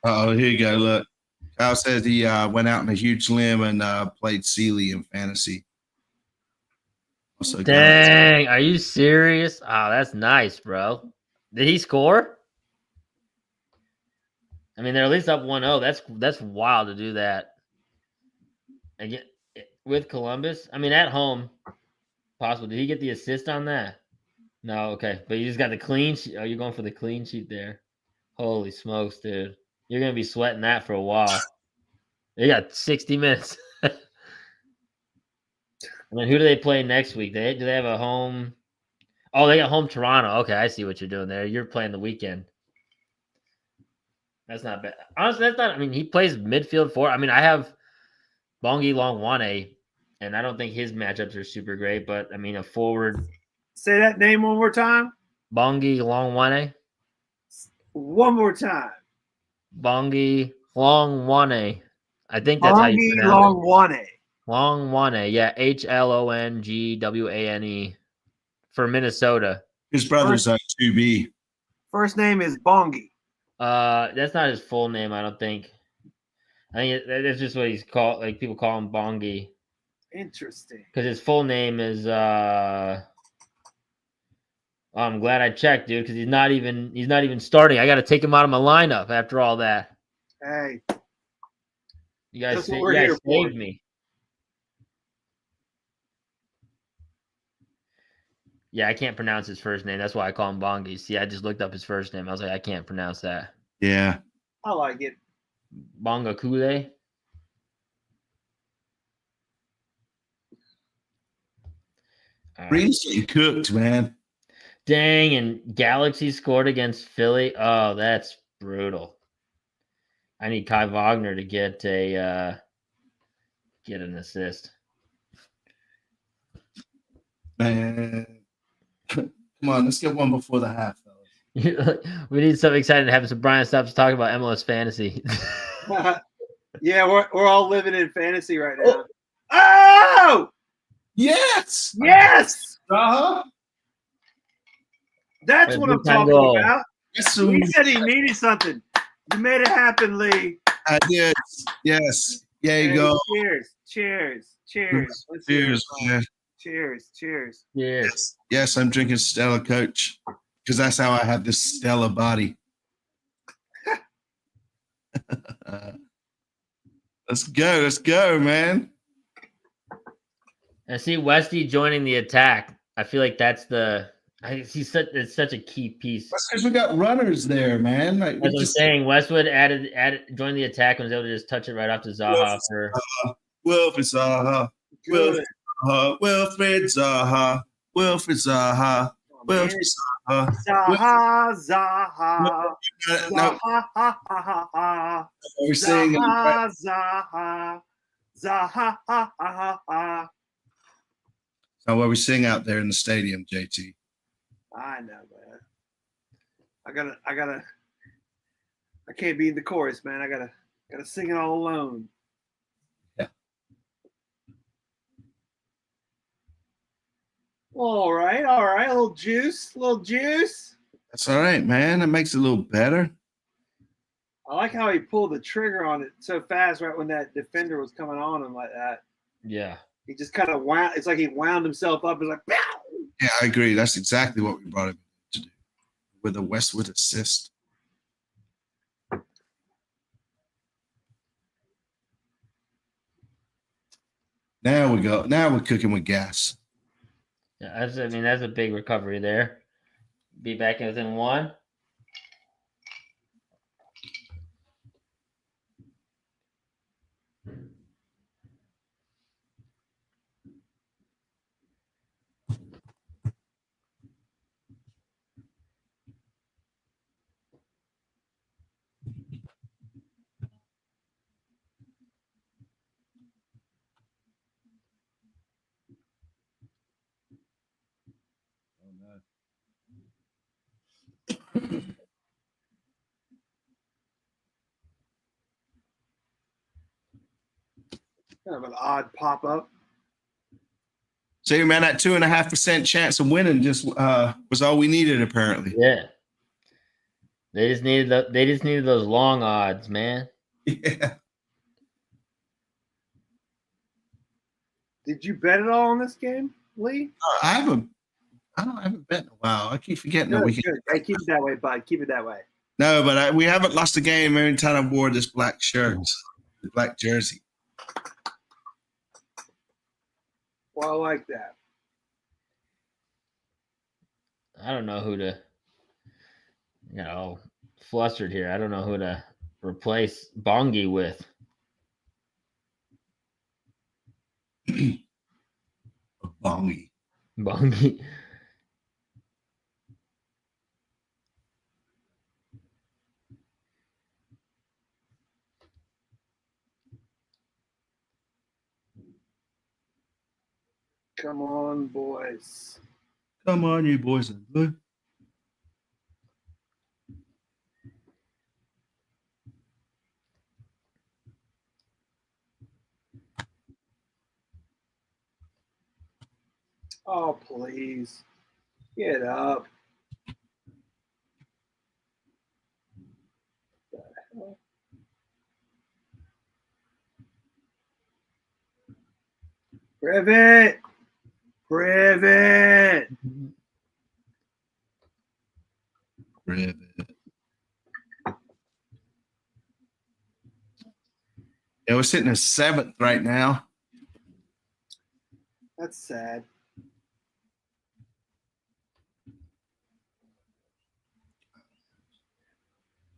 Oh, here you go. Look, Kyle says he went out on a huge limb and played Sealy in fantasy. Also, Dang, are you serious? Oh, that's nice, bro. Did he score? I mean, they're at least up 1-0. That's wild to do that. Again, with Columbus. I mean, at home, possible. Did he get the assist on that? No, okay. But you just got the clean sheet. Oh, you're going for the clean sheet there. Holy smokes, dude. You're going to be sweating that for a while. They got 60 minutes. And then who do they play next week? Do they have a home? Oh, they got home Toronto. Okay, I see what you're doing there. You're playing the weekend. That's not bad. Honestly, that's not. I mean, he plays midfield for. I mean, I have Bongi Longwane, and I don't think his matchups are super great. But I mean, a forward. Say that name one more time. Bongi Longwane. One more time. Bongi Longwane. I think that's how you pronounce Longwane. it. Longwane. Yeah, HLONGWANE for Minnesota. his brother's 2B. First name is Bongi. That's not his full name, I don't think. I think that's just what he's called. Like people call him Bongi Interesting. because his full name is. I'm glad I checked, dude, because he's not even starting. I got to take him out of my lineup after all that. Hey, You guys, That's what we're you guys here for. saved me. Yeah, I can't pronounce his first name. That's why I call him Bongi. See, I just looked up his first name. I was like, I can't pronounce that. Yeah. I like it. Bonga Kule. Reed's getting cooked, man. Dang, and Galaxy scored against Philly. Oh, that's brutal. I need Kai Wagner to get an assist. Man. Come on, let's get one before the half, fellas. We need something exciting to happen so Brian stops talking about MLS fantasy. Yeah, we're all living in fantasy right now. Oh! Yes. Yes! Uh-huh. That's Hey, what I'm big time talking goal. about. Yes, He said he needed something. You made it happen, Lee. I did. Yes. There you Hey, go. Cheers. Cheers. Cheers. Let's hear Cheers, it. man. Cheers. Cheers. Yes. Yes, I'm drinking Stella, Coach, because that's how I have this Stella body. Let's go, man. And see Westy joining the attack. I feel like that's it's such a key piece. That's because we got runners there, man. Like, As I'm saying, Westwood joined the attack and was able to just touch it right off to Zaha for Wilfred Zaha. Good. Wilfred Zaha. Wilfred Zaha. Wilfred Zaha. Zaha, Zaha. No, Zaha, ha, ha, ha. we're saying Zaha, Zaha. Zaha, ha, ha, ha. what we sing out there in the stadium, JT. I know, man. I can't be in the chorus, man. I gotta sing it all alone. Yeah. All right. A little juice. That's all right, man. That makes it a little better. I like how he pulled the trigger on it so fast right when that defender was coming on him like that. yeah. He just kind of wound. It's like he wound himself up. It's like, pow! Yeah, I agree. That's exactly what we brought him to do with a Westwood assist. Now we go. Now we're cooking with gas. Yeah, that's a big recovery there. Be back within one. Kind of an odd pop up. See, man, that 2.5% chance of winning just was all we needed, apparently. Yeah. They just needed those long odds, man. Yeah. Did you bet at all on this game, Lee? I haven't bet in a while. I keep forgetting that we can. Good. Hey, keep it that way, bud. Keep it that way. No, but we haven't lost a game every time I wore this black shirt, the black jersey. Well, I like that. I don't know who to, flustered here. I don't know who to replace Bongi with. Bongi. Bongi. Come on, boys. Come on, you boys in blue. Oh, please. Get up. Privet. Privet. Ribbit. Yeah, we're sitting in 7th right now. That's sad.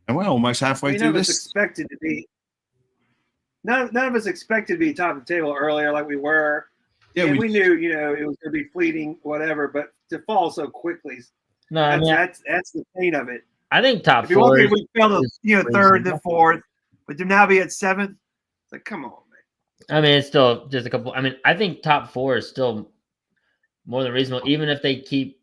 And we're almost halfway None through of us this. expected to be. None of us expected to be top of the table earlier, like we were. Yeah, And we knew, it was going to be fleeting, whatever. But to fall so quickly, No, I mean, that's the pain of it. I think top If you want four. to, we fell to third, then fourth, but to now be at 7th, it's like, come on, man. I mean, it's still just a couple. I mean, I think top four is still more than reasonable, even if they keep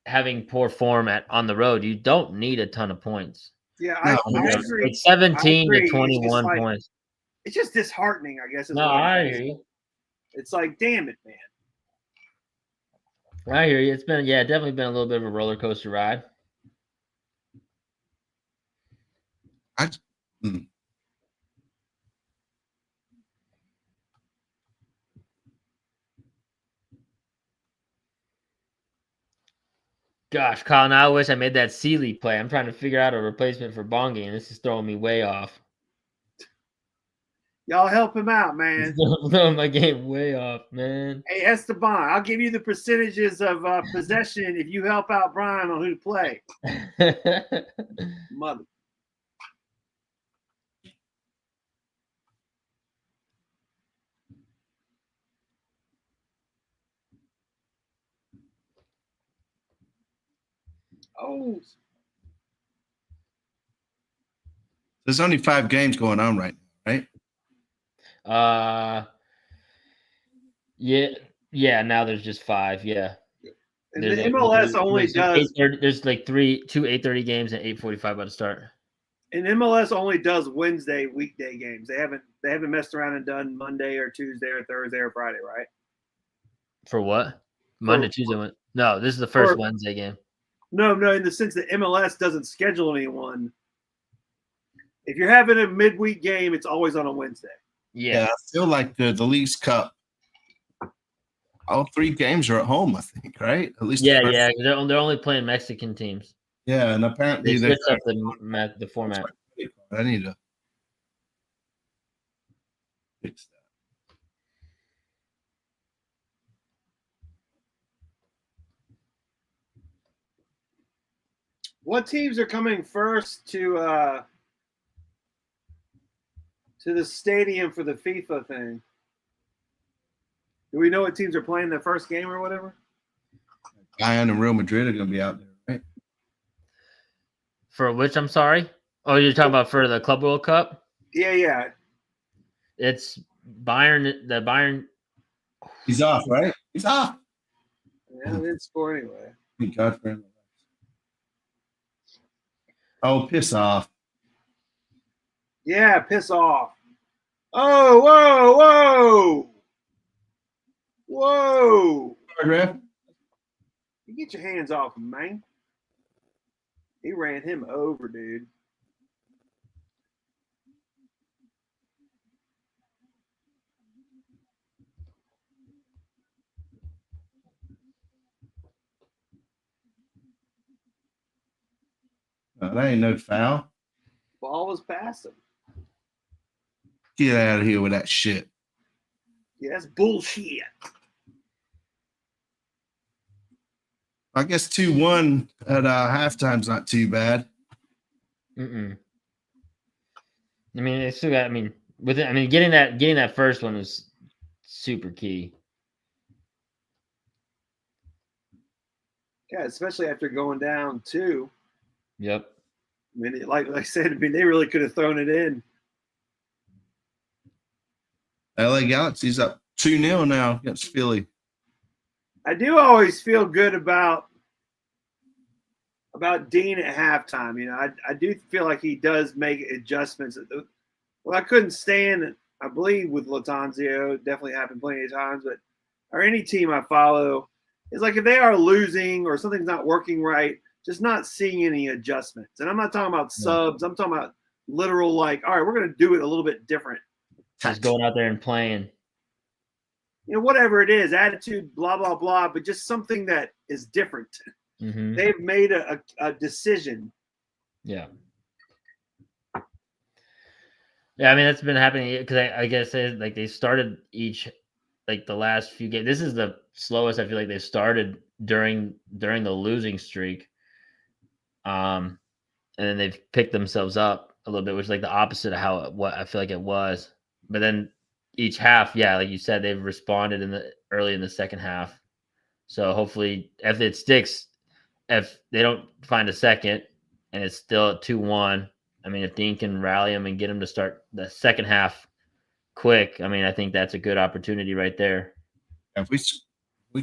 having poor form on the road. You don't need a ton of points. Yeah, No, I agree. Like 17 I agree. to 21 It's just like, points. It's just disheartening, I guess. Is No, what I it hear is. you. It's like, damn it, man. I hear you. It's been, definitely been a little bit of a roller coaster ride. Gosh, Kyle, now I wish I made that Sealy play. I'm trying to figure out a replacement for Bongi, and this is throwing me way off. Y'all help him out, man. Throwing my game way off, man. Hey, Esteban, I'll give you the percentages of possession if you help out Brian on who to play. Mother. Oh, There's only 5 games going on right now, right? Yeah. Now there's just 5. Yeah. and the MLS only does. There's like two 8:30 games and 8:45 about to start. And MLS only does Wednesday weekday games. They haven't messed around and done Monday or Tuesday or Thursday or Friday, right? For what? Monday, Tuesday. No, this is the first Wednesday game. No, in the sense that MLS doesn't schedule anyone. If you're having a midweek game, it's always on a Wednesday. Yeah, I feel like the Leagues Cup. All 3 games are at home, I think, right? At least. Yeah. They're only playing Mexican teams. Yeah, and apparently They switched up the format. I need to fix that. What teams are coming first to the stadium for the FIFA thing? Do we know what teams are playing the first game or whatever? Bayern and Real Madrid are going to be out there, right? For which, I'm sorry? Oh, you're talking about for the Club World Cup? Yeah. It's Bayern. The Bayern. He's off, right? He's off. Yeah, they didn't score anyway. Thank God for him. Oh, piss off. Yeah, piss off. Oh, whoa, whoa, whoa! Ref. You get your hands off him, man. He ran him over, dude. Oh, that ain't no foul. Ball was past him. Get out of here with that shit. Yeah, that's bullshit. I guess 2-1 at halftime's not too bad. I mean, they still got. I mean, with it, I mean, getting that first one was super key. Yeah, especially after going down 2. Yep. I mean, like I said, I mean, they really could have thrown it in. LA Galaxy's up 2-0 now against Philly. I do always feel good about Dean at halftime. You know, I do feel like he does make adjustments. Well, I couldn't stand, I believe, with Latanzio. It definitely happened plenty of times, but or any team I follow, it's like if they are losing or something's not working right, just not seeing any adjustments. And I'm not talking about subs. I'm talking about literal, like, all right, we're going to do it a little bit different. Just going out there and playing. You know, whatever it is, attitude, blah, blah, blah, but just something that is different. Mm-hmm. They've made a decision. Yeah. Yeah, I mean, that's been happening because I guess like they started each, like the last few games. This is the slowest I feel like they started during the losing streak. And then they've picked themselves up a little bit, which is like the opposite of what I feel like it was. But then each half, yeah, like you said, they've responded early in the second half. So hopefully, if it sticks, if they don't find a second and it's still at 2-1, I mean, if Dean can rally them and get them to start the second half quick, I mean, I think that's a good opportunity right there. If we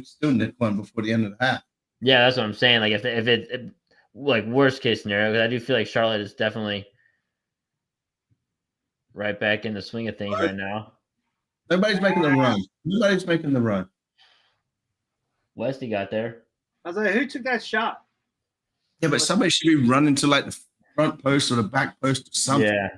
still nick one before the end of the half. Yeah, that's what I'm saying. Like if it like worst case scenario, because I do feel like Charlotte is definitely right back in the swing of things right now. Nobody's making the run. Nobody's making the run. Westy got there. I was like, who took that shot? Yeah, but somebody should be running to like the front post or the back post or something. Yeah.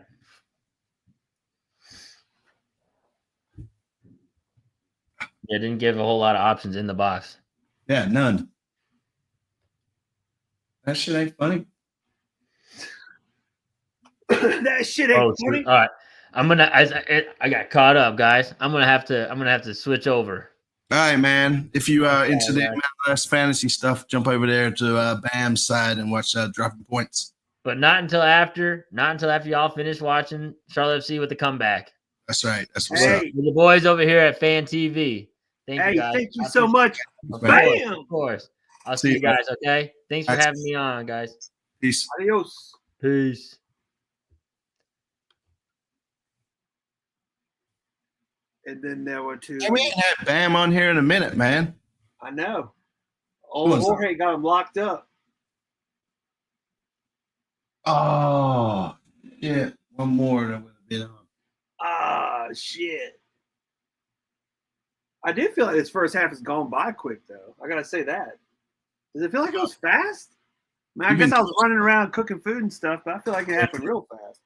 Yeah, didn't give a whole lot of options in the box. Yeah, none. That shit ain't funny. That shit ain't funny. All right. I got caught up, guys. I'm gonna have to switch over. All right, man. If you are into the MLS fantasy stuff, jump over there to Bam's side and watch Dropping Points. But not until after y'all finish watching Charlotte FC with the comeback. That's right. That's what's up. The boys over here at Fan TV. Thank you, guys. Thank you so much. Bam! Of course. I'll see you guys, okay? Thanks for having me on, guys. Peace. Adios. Peace. And then there were two. Hey, we ain't had Bam on here in a minute, man. I know. Old Jorge got him locked up. Oh, shit. One more that would have been on. Ah, shit. I do feel like this first half has gone by quick, though. I got to say that. Does it feel like it was fast? I mean, I guess I was running around cooking food and stuff, but I feel like it happened real fast.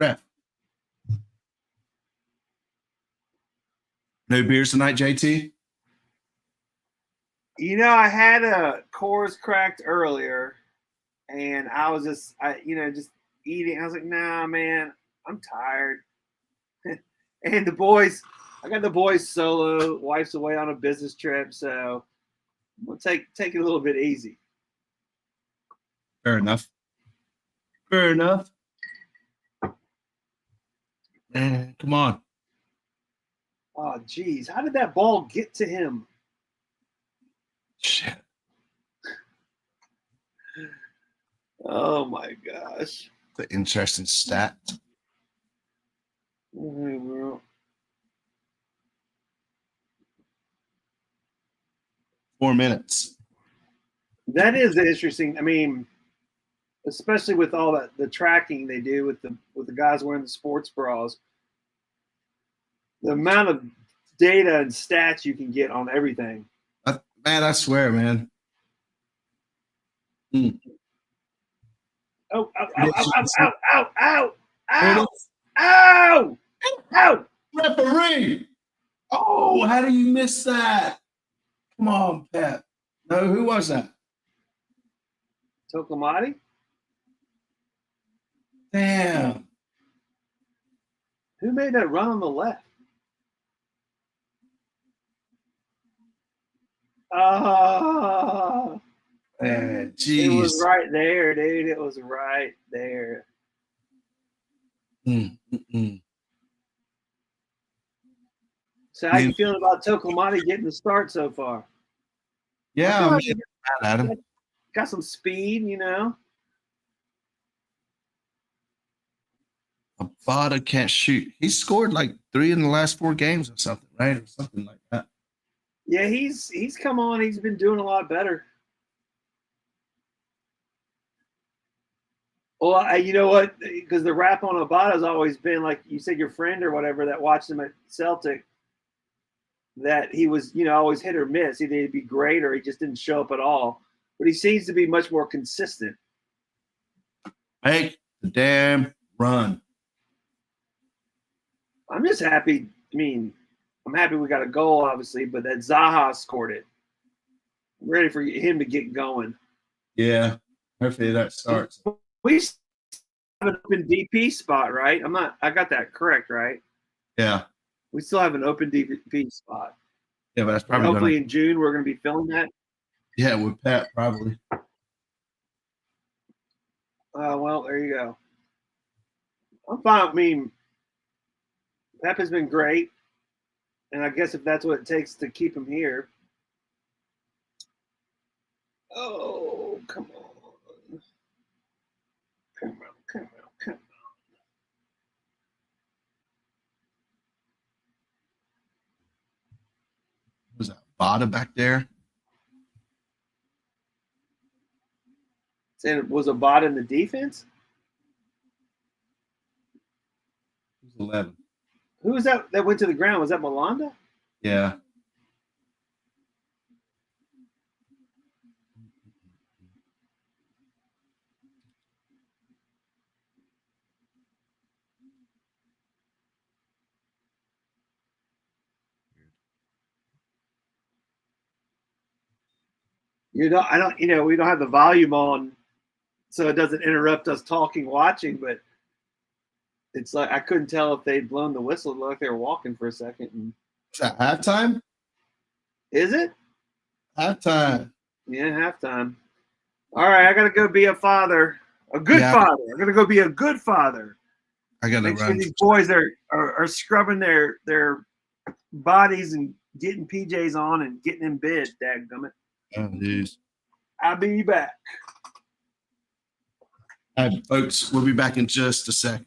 Ref. No beers tonight, JT? You know, I had a Coors cracked earlier, and I was just eating. I was like, nah, man, I'm tired. And the boys, I got the boys solo. Wife's away on a business trip, so we'll take it a little bit easy. Fair enough. Fair enough. Man, come on. Oh, geez. How did that ball get to him? Shit. Oh, my gosh. The interesting stat. 4 minutes. That is interesting. I mean, especially with all that the tracking they do with the guys wearing the sports bras, the amount of data and stats you can get on everything. Man, I swear, man. Oh, ow, ow, ow, ow, ow, ow, ow, ow, ow. Referee. Oh, how do you miss that? Come on, Pep. No, who was that? Tokomati? Damn. Who made that run on the left? Oh, Man, it was jeez. right there, dude. It was right there. So how you feeling about Tokomati getting the start so far? Yeah, I I'm feel mad at him. got some speed, you know. Abada can't shoot. He scored like 3 in the last 4 games or something, right? Or something like that. Yeah, he's come on. He's been doing a lot better. Well, you know what? Because the rap on Abada has always been like you said, your friend or whatever that watched him at Celtic. That he was, always hit or miss. Either he'd be great or he just didn't show up at all. But he seems to be much more consistent. Make the damn run. I'm just happy. I mean, I'm happy we got a goal, obviously, but that Zaha scored it. I'm ready for him to get going. Yeah. Hopefully that starts. We have an open DP spot, right? I got that correct, right? Yeah. We still have an open DP spot. Yeah, but that's And probably hopefully in June we're going to be filling that. Yeah, with Pat probably. Well, there you go. I'm fine. I mean, Pep has been great, and I guess if that's what it takes to keep him here. Oh, come on. Come on, come on, come on. Was that Bada back there? Saying it was a bot in the defense? It was 11. Who was that went to the ground? Was that Malanda? Yeah. We don't have the volume on, so it doesn't interrupt us talking, watching, but it's like I couldn't tell if they'd blown the whistle. It looked like they were walking for a second. Is that halftime? Is it? Halftime. Yeah, halftime. All right, I gotta go be a father. A good father. I'm gonna go be a good father. I gotta Make sure run. these boys are scrubbing their bodies and getting PJs on and getting in bed, dadgummit. Oh, jeez. I'll be back. All right, folks, we'll be back in just a second.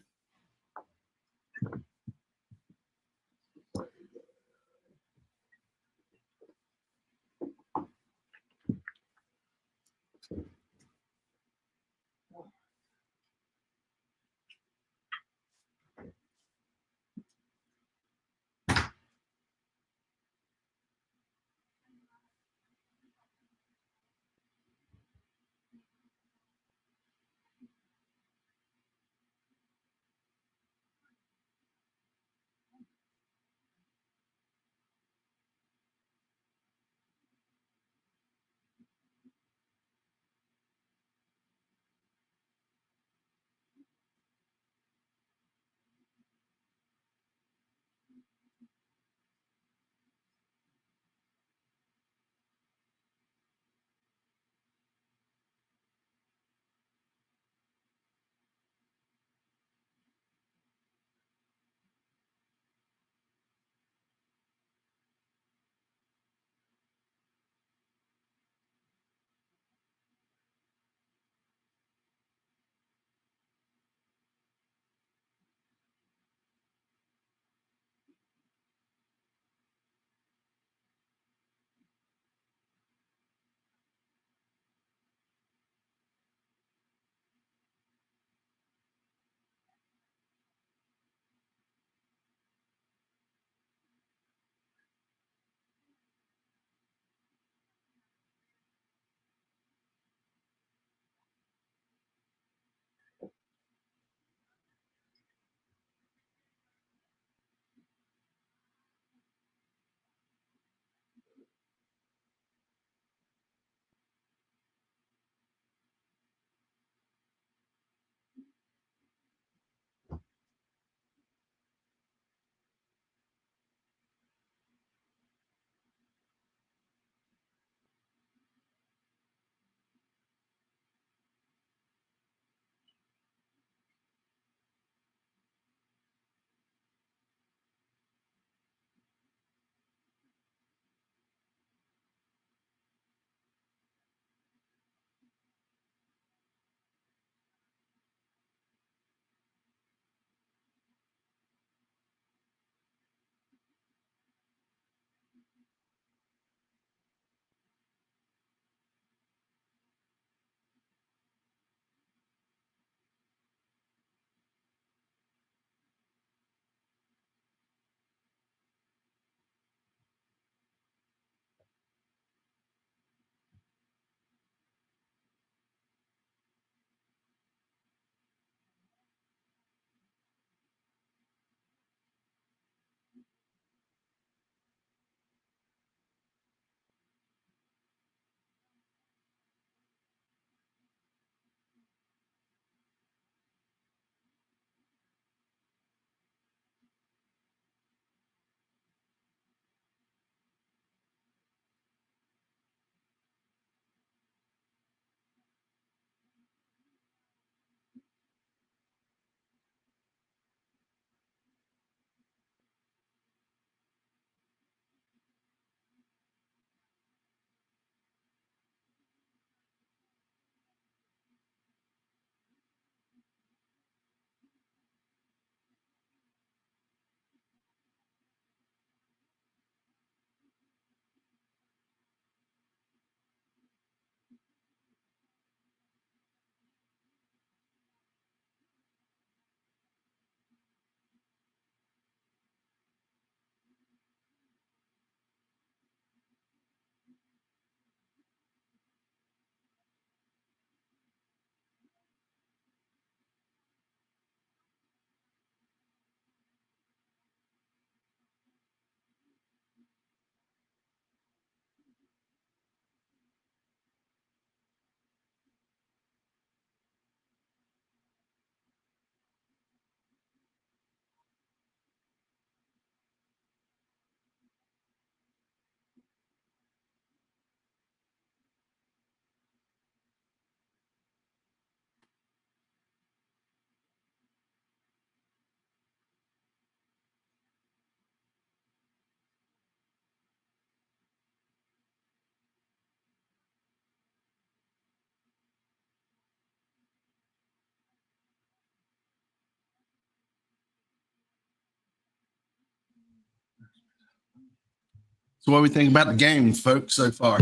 So what do we think about the game, folks, so far?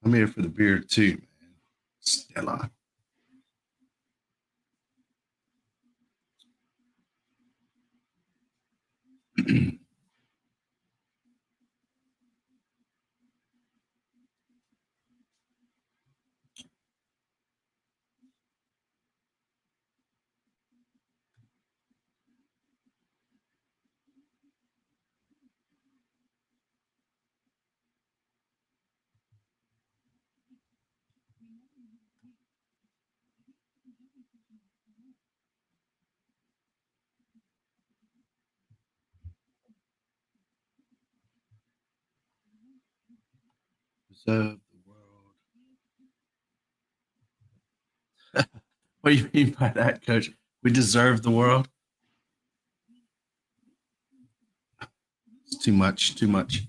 I'm here for the beer too, man. Stella. Preserve the world. What do you mean by that, Coach? We deserve the world? It's too much, too much.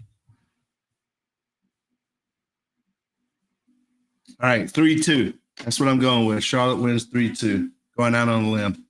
All right, 3-2. That's what I'm going with. Charlotte wins 3-2. Going out on a limb.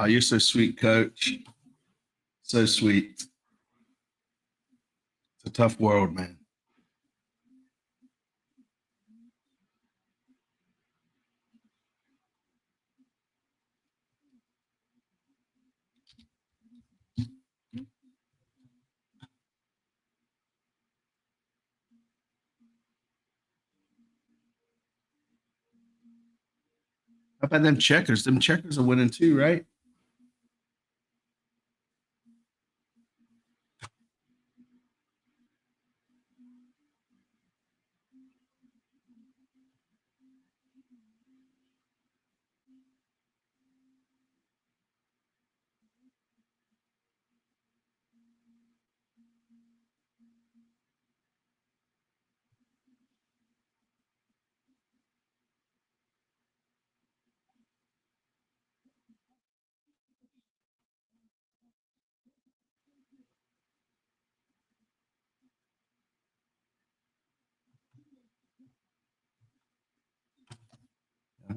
You're so sweet, Coach. So sweet. It's a tough world, man. How about them checkers? Them checkers are winning too, right?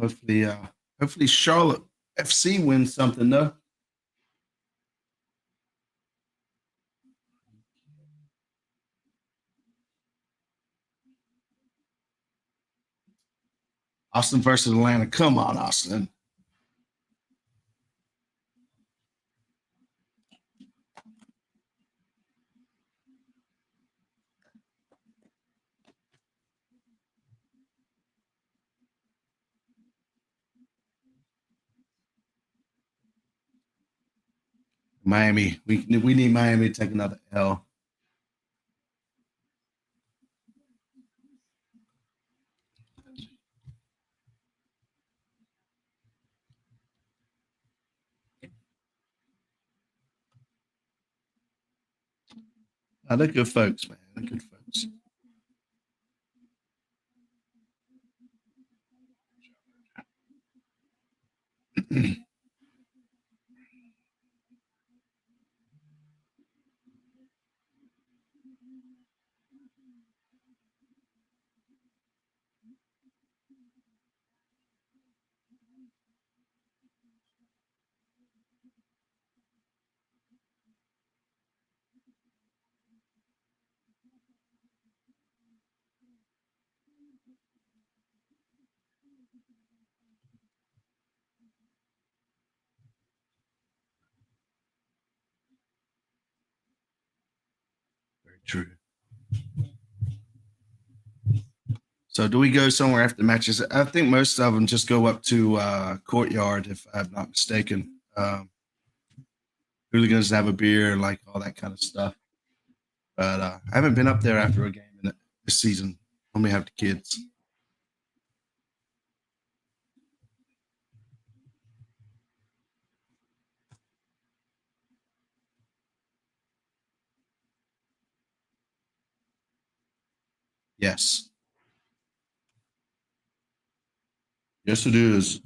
Hopefully Charlotte FC wins something though. Austin versus Atlanta. Come on, Austin. Miami. We need Miami to take another L. They're good folks, man. They're good folks. Very true. So do we go somewhere after the matches? I think most of them just go up to Courtyard, if I'm not mistaken. Hooligans have a beer, like all that kind of stuff. But I haven't been up there after a game this season. When we have the kids. Yes. Yes, it is.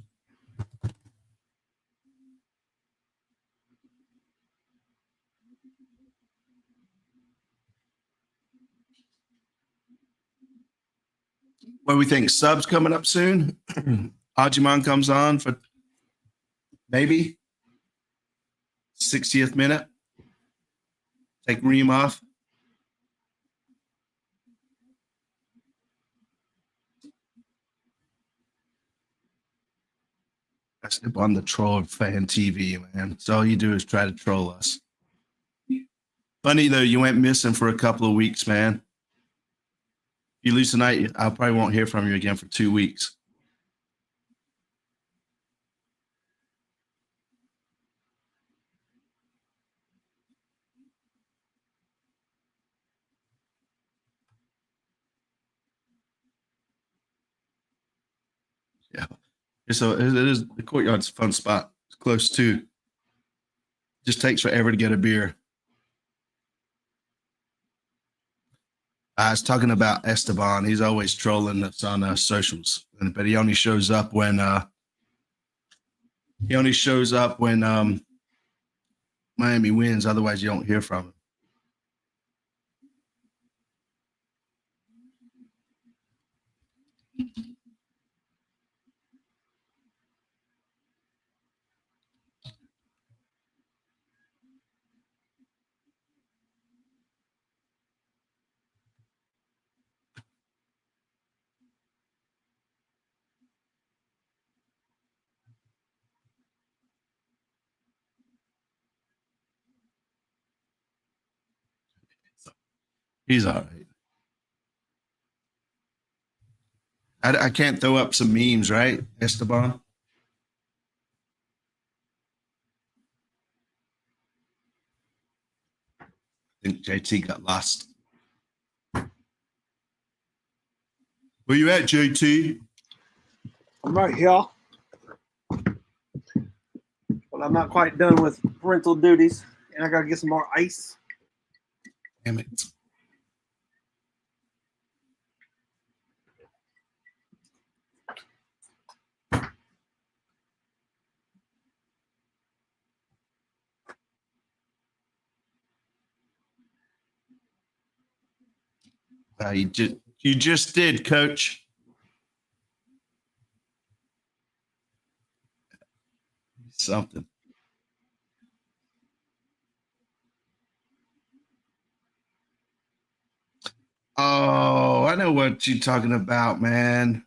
What do we think? Subs coming up soon? Ajiman comes on for maybe 60th minute. Take Reem off. That's on the troll fan TV, man. So all you do is try to troll us. Funny though, you went missing for a couple of weeks, man. If you lose tonight, I probably won't hear from you again for 2 weeks. Yeah. So it is the Courtyard's a fun spot. It's close too. Just takes forever to get a beer. I was talking about Esteban. He's always trolling us on socials, but he only shows up when Miami wins. Otherwise, you don't hear from him. He's all right. I can't throw up some memes, right, Esteban? I think JT got lost. Where you at, JT? I'm right here. Well, I'm not quite done with parental duties, and I gotta get some more ice. Damn it. You just did, Coach. Something. Oh, I know what you're talking about, man.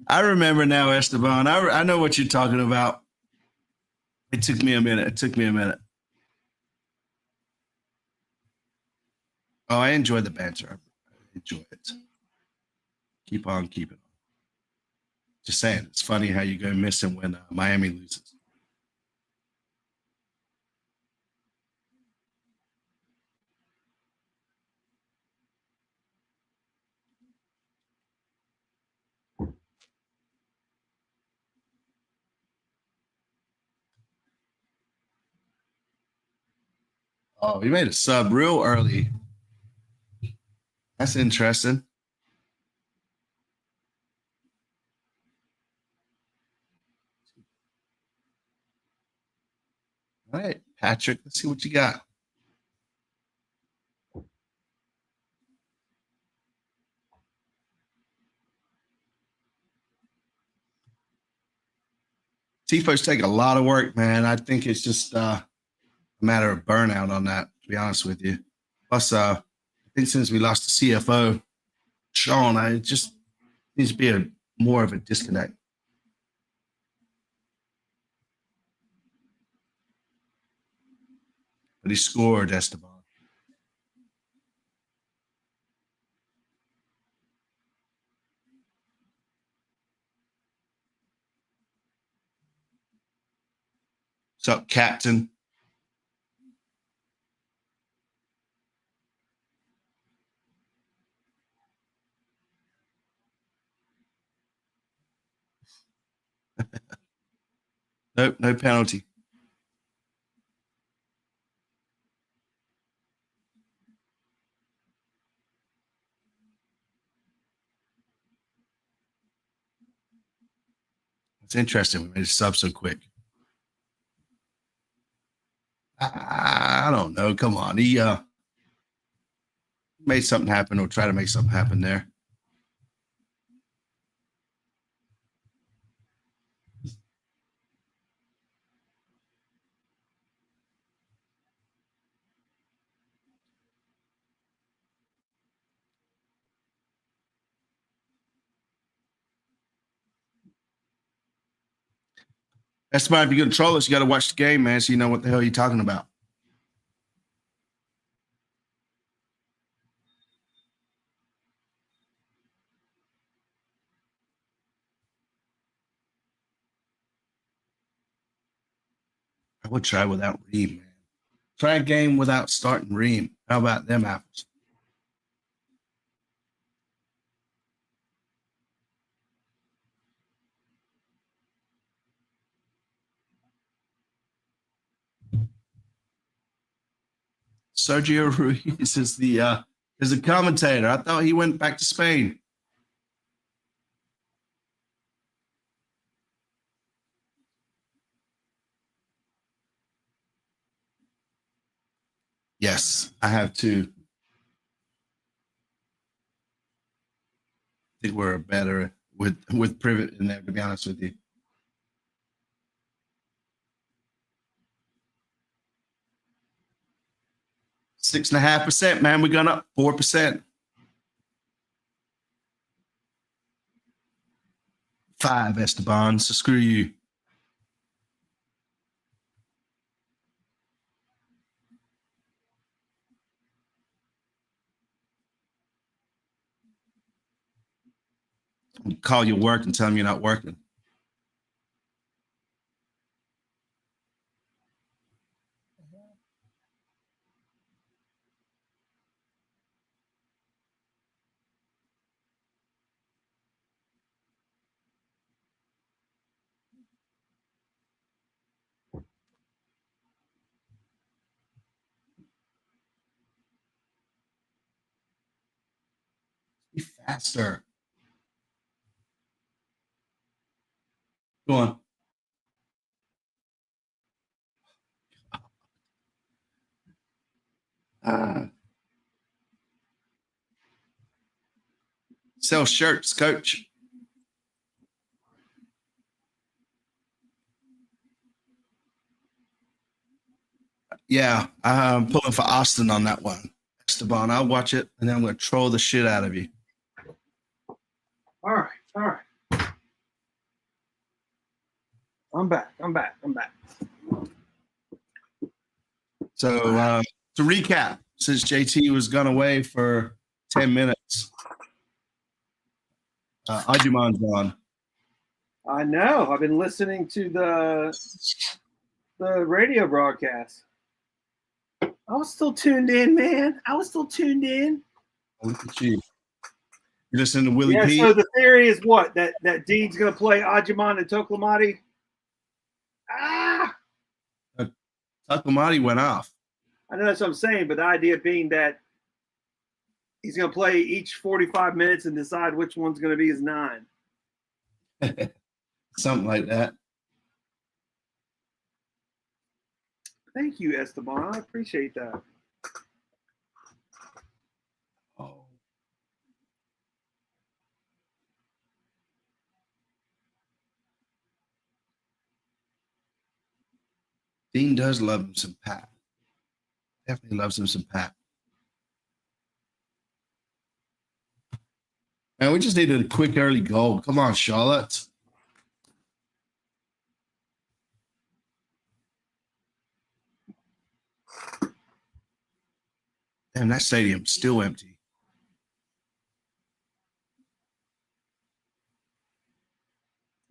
I remember now, Esteban. I know what you're talking about. It took me a minute. Oh, I enjoy the banter. I enjoy it. Keep on keeping on. Just saying, it's funny how you go missing when Miami loses. Oh, you made a sub real early. That's interesting. All right, Patrick, let's see what you got. Tifo's take a lot of work, man. I think it's just a matter of burnout on that, to be honest with you. Plus, I think since we lost the CFO, Sean, it just needs to be more of a disconnect. But he scored, Esteban. What's up, Captain? Nope, no penalty. It's interesting. We made a sub so quick. I don't know. Come on. He made something happen or try to make something happen there. That's why if you're going to troll us, you got to watch the game, man, so you know what the hell you're talking about. I would try without Reem, man. Try a game without starting Reem. How about them apples? Sergio Ruiz is a commentator. I thought he went back to Spain. Yes, I have too. I think we're better with Privet in there, to be honest with you. $6.5%, man. We're going up 4%. 5, Esteban. So screw you. Call your work and tell them you're not working. Be faster. Go on. Sell shirts, coach. Yeah, I'm pulling for Austin on that one. Esteban, I'll watch it, and then I'm going to troll the shit out of you. All right. I'm back. So to recap, since JT was gone away for 10 minutes, Ajuman's on. I know. I've been listening to the radio broadcast. I was still tuned in, man. Look at you. You listen to Willie P. So the theory is what? That Dean's going to play Ajuman and Toklamati? Toklamati went off. I know that's what I'm saying, but the idea being that he's going to play each 45 minutes and decide which one's going to be his 9. Something like that. Thank you, Esteban. I appreciate that. Oh. Dean does love him some Pat. Definitely loves him some Pat. Man, we just needed a quick early goal. Come on, Charlotte. Damn, that stadium's still empty.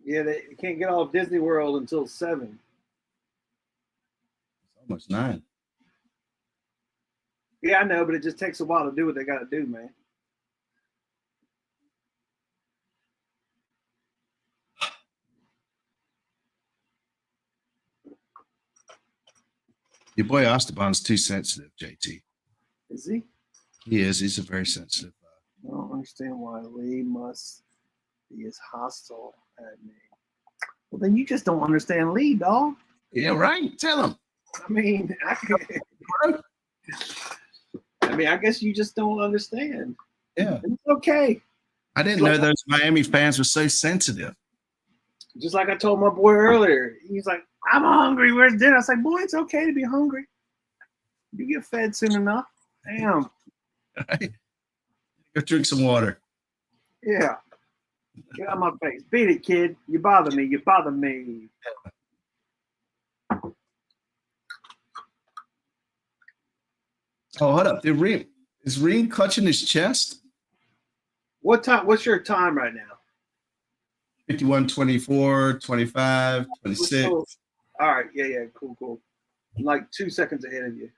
Yeah, they can't get off Disney World until 7. Almost 9. Yeah, I know, but it just takes a while to do what they got to do, man. Your boy Esteban's too sensitive, JT. Is he? He is. He's a very sensitive. I don't understand why Lee must be as hostile at me. Well, then you just don't understand Lee, dog. Yeah, right. Tell him. I mean, I guess you just don't understand. Yeah. It's okay. I didn't know those Miami fans were so sensitive. Just like I told my boy earlier. He's like, I'm hungry. Where's dinner? I was like, boy, it's okay to be hungry. You get fed soon enough. Damn. Right? Go drink some water. Yeah. Get out of my face. Beat it, kid. You bother me. You bother me. Oh, hold up. Is Reem clutching his chest? What time? What's your time right now? 51, 24, 25, 26. All right. Yeah. Cool. I'm like 2 seconds ahead of you.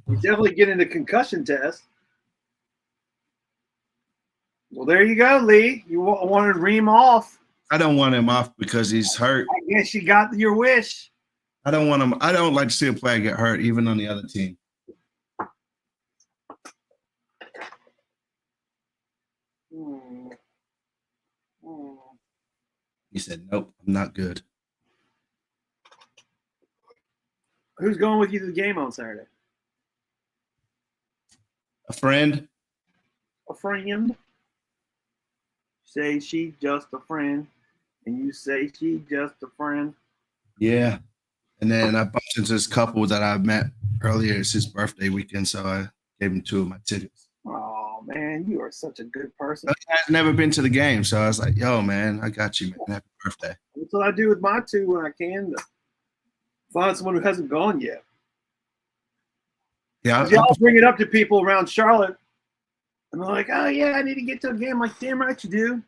He's definitely getting the concussion test. Well, there you go, Lee. You wanted Reem off. I don't want him off because he's hurt. I guess you got your wish. I don't want him. I don't like to see a player get hurt, even on the other team. He said, nope, I'm not good. Who's going with you to the game on Saturday? A friend. A friend. Say she just a friend, and you say she just a friend. Yeah. And then I bumped into this couple that I met earlier. It's his birthday weekend, so I gave him 2 of my tickets. Oh, man, you are such a good person. I've never been to the game, so I was like, yo, man, I got you, man. Happy birthday. That's what I do with my 2 when I can, to find someone who hasn't gone yet. Yeah. Y'all bring it up to people around Charlotte, and they're like, oh, yeah, I need to get to a game. I'm like, damn right you do.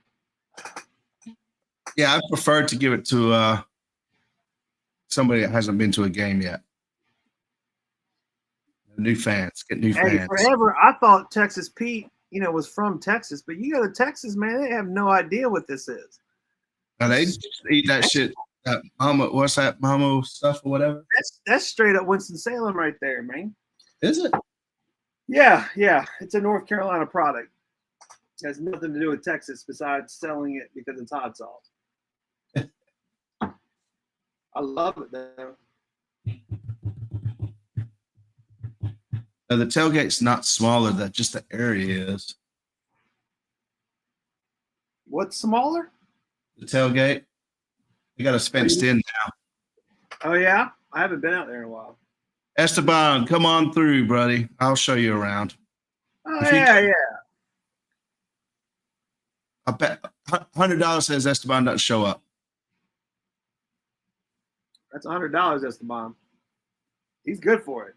Yeah, I prefer to give it to somebody that hasn't been to a game yet. New fans, get new Hey, fans. forever, I thought Texas Pete, was from Texas, but you go to Texas, man, they have no idea what this is. Now they just eat that shit. That mama, what's that mama stuff or whatever? That's straight up Winston-Salem right there, man. Is it? Yeah. It's a North Carolina product. It has nothing to do with Texas besides selling it because it's hot sauce. I love it though. Now, the tailgate's not smaller, that just the area is. What's smaller? The tailgate. You got us fenced in now. Oh yeah? I haven't been out there in a while. Esteban, come on through, buddy. I'll show you around. Oh yeah. I bet $100 says Esteban doesn't show up. That's $100, Esteban. He's good for it.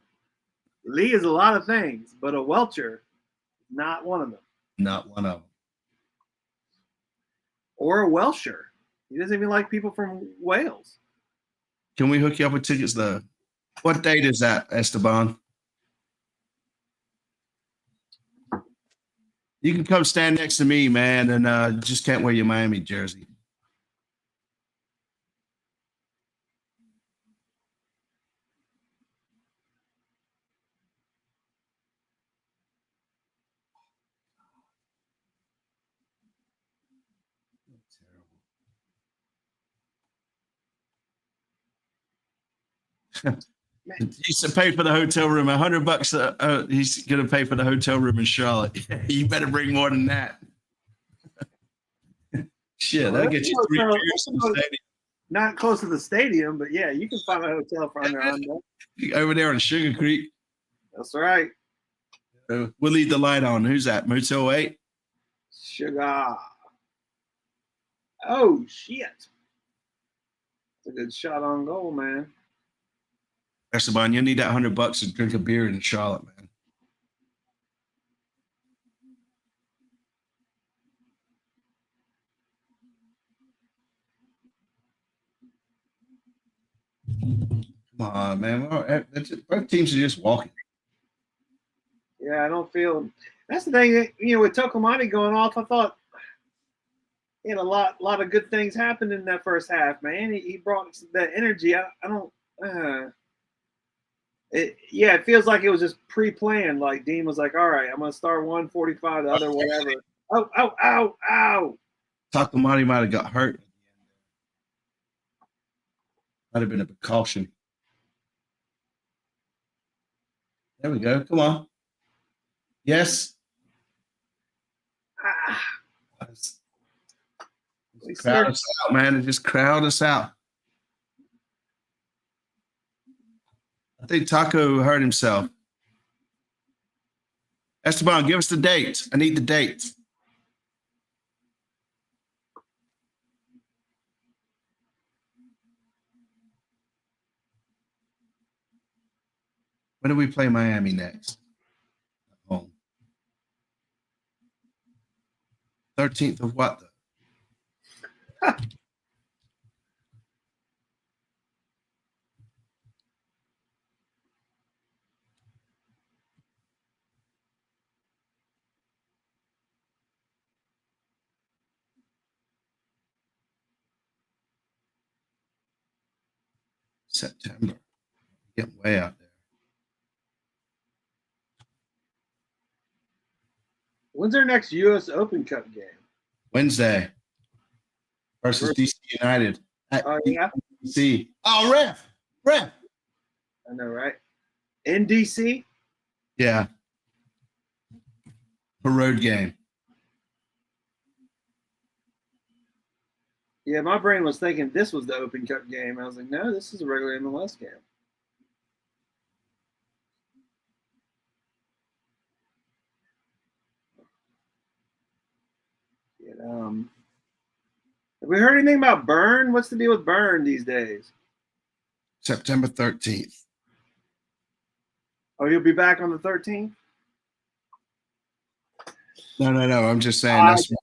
Lee is a lot of things, but a Welcher, not one of them. Not one of them. Or a Welsher. He doesn't even like people from Wales. Can we hook you up with tickets though? What date is that, Esteban? You can come stand next to me, man, and just can't wear your Miami jersey. He's to pay for the hotel room. $100. He's gonna pay for the hotel room in Charlotte. You better bring more than that. Shit, that'll get you 3 beers in the stadium. Not close to the stadium, but yeah, you can find a hotel for under $100. Over there on Sugar Creek. That's right. We'll leave the light on. Who's that? Motel 8? Sugar. Oh shit. That's a good shot on goal, man. Esteban, you need that $100 to drink a beer in Charlotte, man. Come on, man. Both teams are just walking. Yeah, I don't feel. That's the thing. With Tokomani going off, I thought he had a lot of good things happened in that first half. Man, he brought that energy. I don't. It feels like it was just pre-planned. Like Dean was like, "All right, I'm gonna start 145, the other whatever." Oh, ow, ow, ow! Takamani might have got hurt. Might have been a precaution. There we go. Come on. Yes. Crowd us out, man. Just crowd us out. I think Taco hurt himself. Esteban, give us the date. I need the date. When do we play Miami next? Home. 13th of what, though? September. Getting way out there. When's our next U.S. Open Cup game? Wednesday versus DC United. Oh, yeah. DC. Oh, ref. I know, right? In DC? Yeah. A road game. Yeah, my brain was thinking this was the Open Cup game. I was like, no, this is a regular MLS game. Have we heard anything about Byrne? What's the deal with Byrne these days? September 13th. Oh, he'll be back on the 13th? No. I'm just saying. I That's know.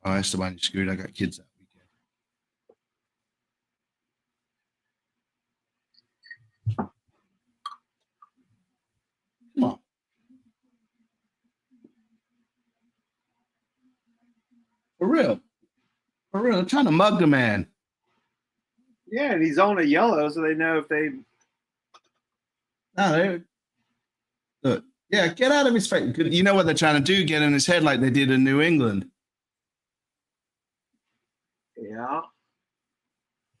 Oh, Esteban, you screwed. I got kids that weekend. Come on. For real. I'm trying to mug the man. Yeah, and he's on a yellow, so they know if they. No, look. Yeah, get out of his face. You know what they're trying to do? Get in his head like they did in New England. Yeah.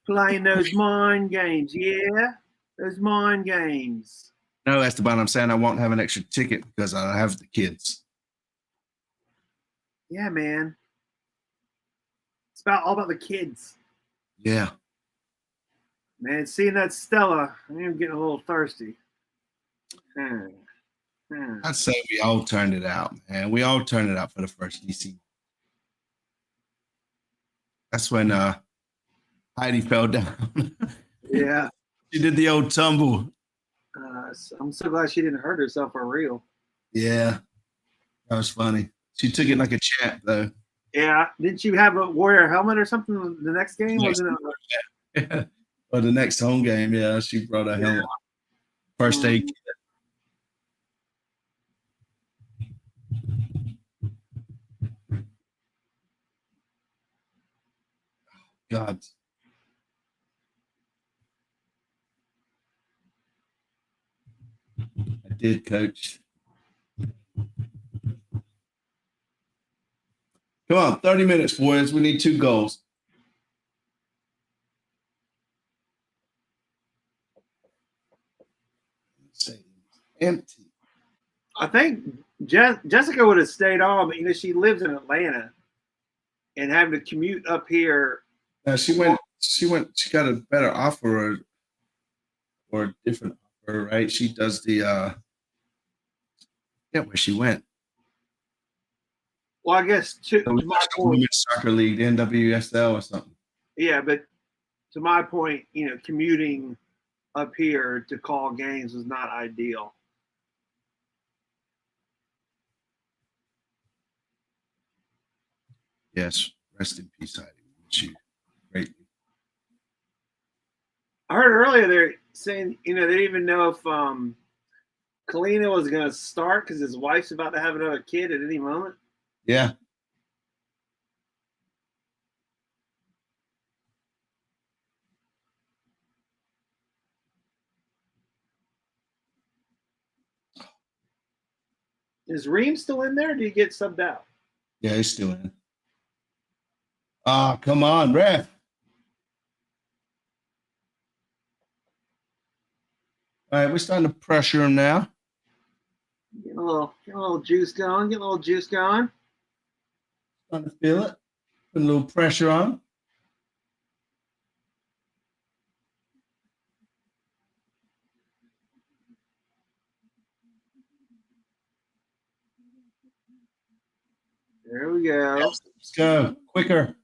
Playing those mind games. Yeah. Those mind games. No, Esteban, I'm saying I won't have an extra ticket because I have the kids. Yeah, man. It's all about the kids. Yeah. Man, seeing that Stella, I'm getting a little thirsty. I'd say we all turned it out, man. We all turned it out for the first DC. That's when Heidi fell down. Yeah. She did the old tumble. I'm so glad she didn't hurt herself for real. Yeah. That was funny. She took it like a champ, though. Yeah. Didn't she have a Warrior helmet or something the next game? Wasn't it? Or the next home game, yeah, she brought a helmet. First aid kit. God. I did, coach. Come on, 30 minutes, boys. We need 2 goals. Empty. I think Jessica would have stayed on, but she lives in Atlanta and having to commute up here. She got a better offer or a different offer, right? She does the where she went. Well, I guess to my point, Women's Soccer League, the NWSL or something. Yeah, but to my point, commuting up here to call games was not ideal. Yes. Rest in peace, Heidi. We miss you greatly. I heard earlier they're saying, they didn't even know if Kalina was going to start because his wife's about to have another kid at any moment. Yeah. Is Reem still in there? Or do you get subbed out? Yeah, he's still in. Ah, come on, ref. All right, we're starting to pressure him now. Get a little juice going. Get a little juice going. Starting to feel it. Put a little pressure on. There we go. Let's go. Quicker.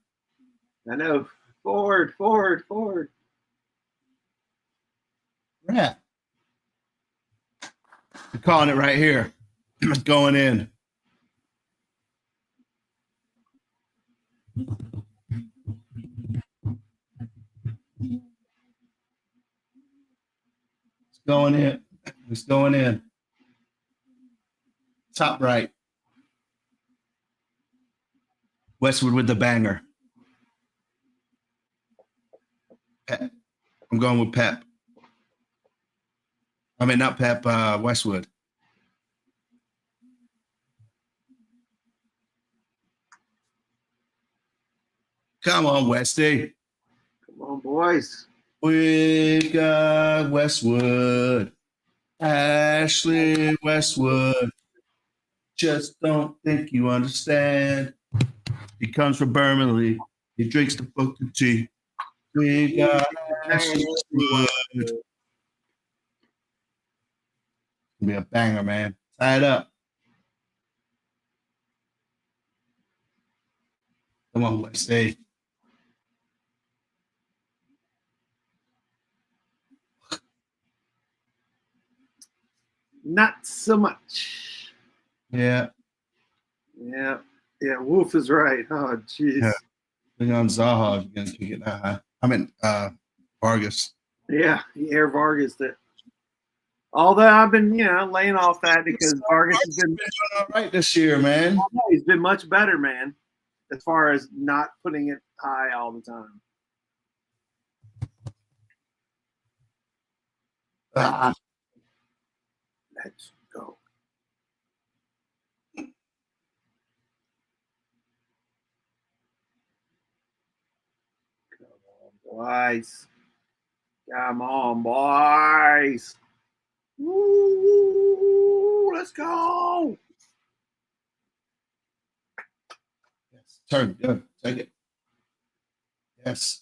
I know. Forward. Ref. We're calling it right here. It's going in. It's going in. It's going in. Top right. Westwood with the banger. Pep. I'm going with Pep. I mean, not Pep, Westwood. Come on, Westy. Come on, boys. We got Westwood. Ashley Westwood. Just don't think you understand. He comes from Birmingham. He drinks the Booker T. We got Ashley Westwood. It's gonna be a banger, man. Tie it up. Come on, Westy. Not so much. Yeah. Wolf is right. Oh, jeez. Yeah. Bring on Zaha if you're gonna kick it that high. I mean, Vargas. Yeah, he air Vargas it. Although I've been, laying off that because Vargas has been doing all right this year, man. He's been much better, man, as far as not putting it high all the time. Let's go. Boys. Come on, boys. Woo, let's go. Yes. Turn. Good. Take it. Yes.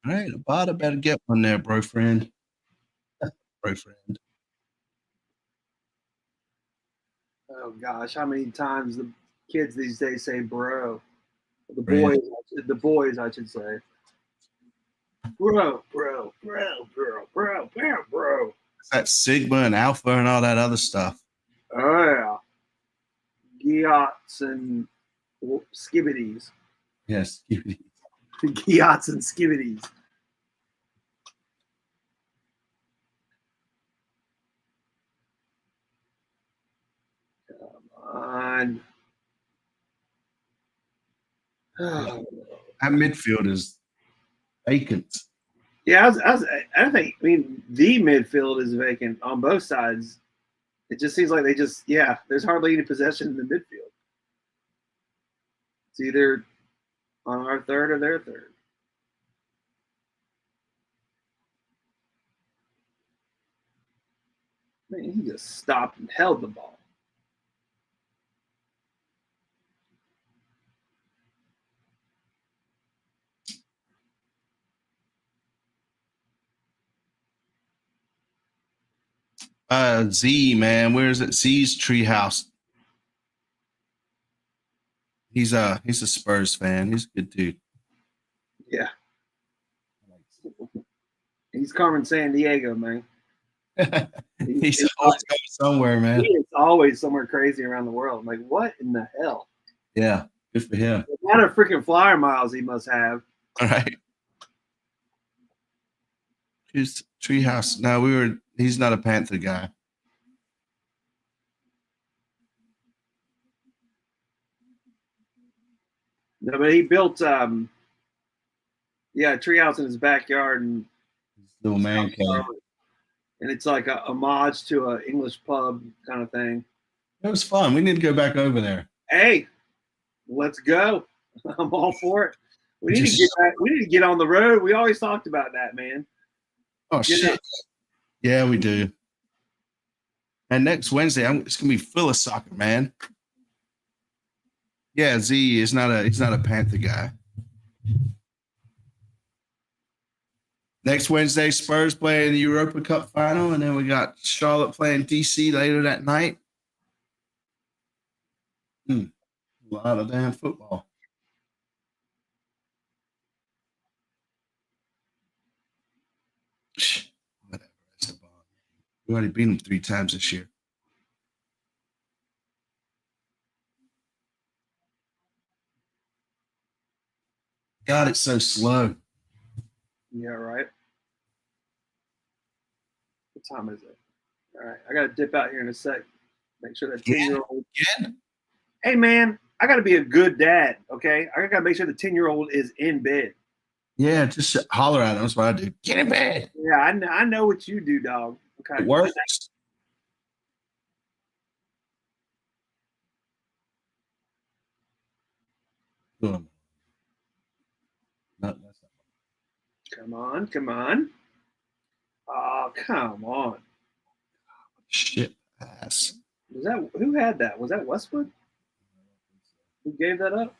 All right, Abada better get one there, boyfriend. Boyfriend. Oh gosh, how many times the kids these days say "bro"? The boys, I should say. Bro. It's that Sigma and Alpha and all that other stuff. Oh yeah, Giots and skibbities. Yes. Giots and skibbities. Come on. That midfield is vacant. Yeah, I think. I mean, the midfield is vacant on both sides. It just seems like there's hardly any possession in the midfield. It's either on our third or their third. Man, he just stopped and held the ball. Z, man, where is it? Z's treehouse. He's a Spurs fan. He's a good dude. Yeah. He's Carmen San Diego, man. He's always going somewhere, man. He is always somewhere crazy around the world. I'm like, what in the hell? Yeah, good for him. The amount of freaking flyer miles he must have. All right. Here's Treehouse. No, he's not a Panther guy. No, but he built a treehouse in his backyard and Little man cave. And it's like a homage to an English pub kind of thing. It was fun. We need to go back over there. Hey, let's go. I'm all for it. We need to get back. We need to get on the road. We always talked about that, man. Oh, shit. Yeah, we do. And next Wednesday, it's gonna be full of soccer, man. Yeah, Z is he's not a Panther guy. Next Wednesday, Spurs play in the Europa Cup final, and then we got Charlotte playing DC later that night. A lot of damn football. Whatever. We already beat them 3 times this year. God, it's so slow. Yeah, right. What time is it? All right, I got to dip out here in a sec. Make sure that 10-year-old. Again? Hey, man, I got to be a good dad, okay? I got to make sure the 10-year-old is in bed. Yeah, just holler at him. That's what I do. Get in bed. Yeah, I know what you do, dog. Okay. It works. No, that's not. Come on, come on. Oh, come on. Shit ass. Was that who had that? Was that Westwood? Who gave that up?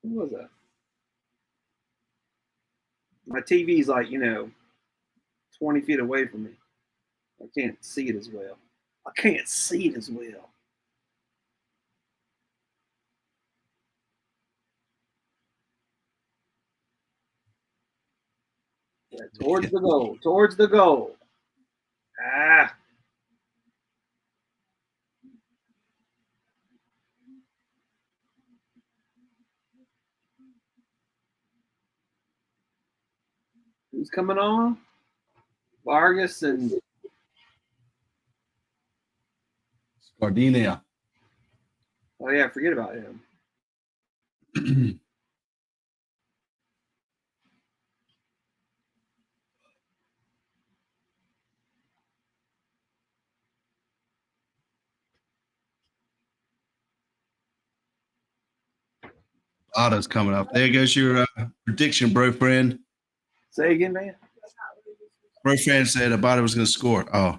Who was that? My TV's like, 20 feet away from me. I can't see it as well. Yeah, towards the goal. Ah. Who's coming on? Vargas and Gardenia. oh yeah, forget about him. Otto's coming up. There goes your prediction, bro friend. Say again, man. Bro friend said Abada was going to score. Oh.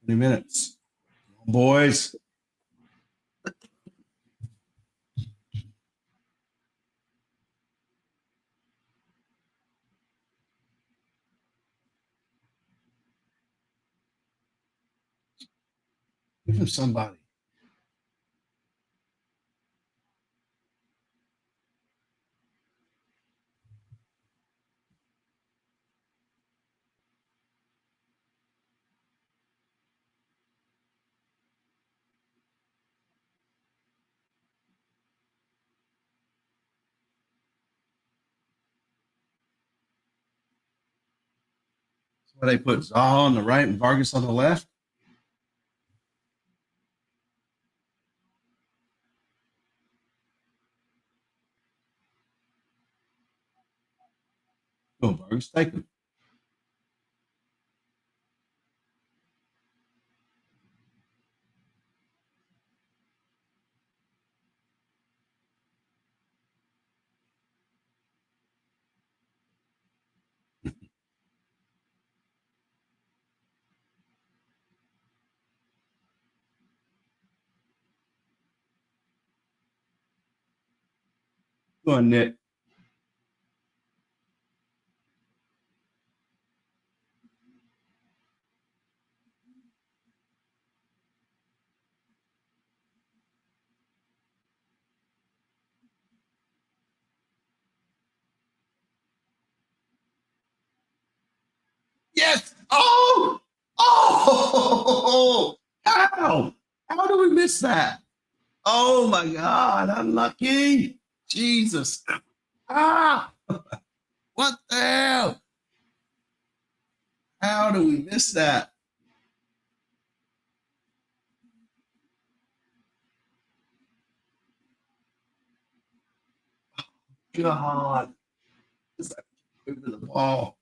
Minutes, boys. Give him somebody. So they put Zaha on the right and Vargas on the left. Go, Vargas, take him. Go on, Nick. Yes. Oh. Oh. How? How do we miss that? Oh my God. Unlucky. Jesus. Ah. What the hell? How do we miss that? God. Just over the ball.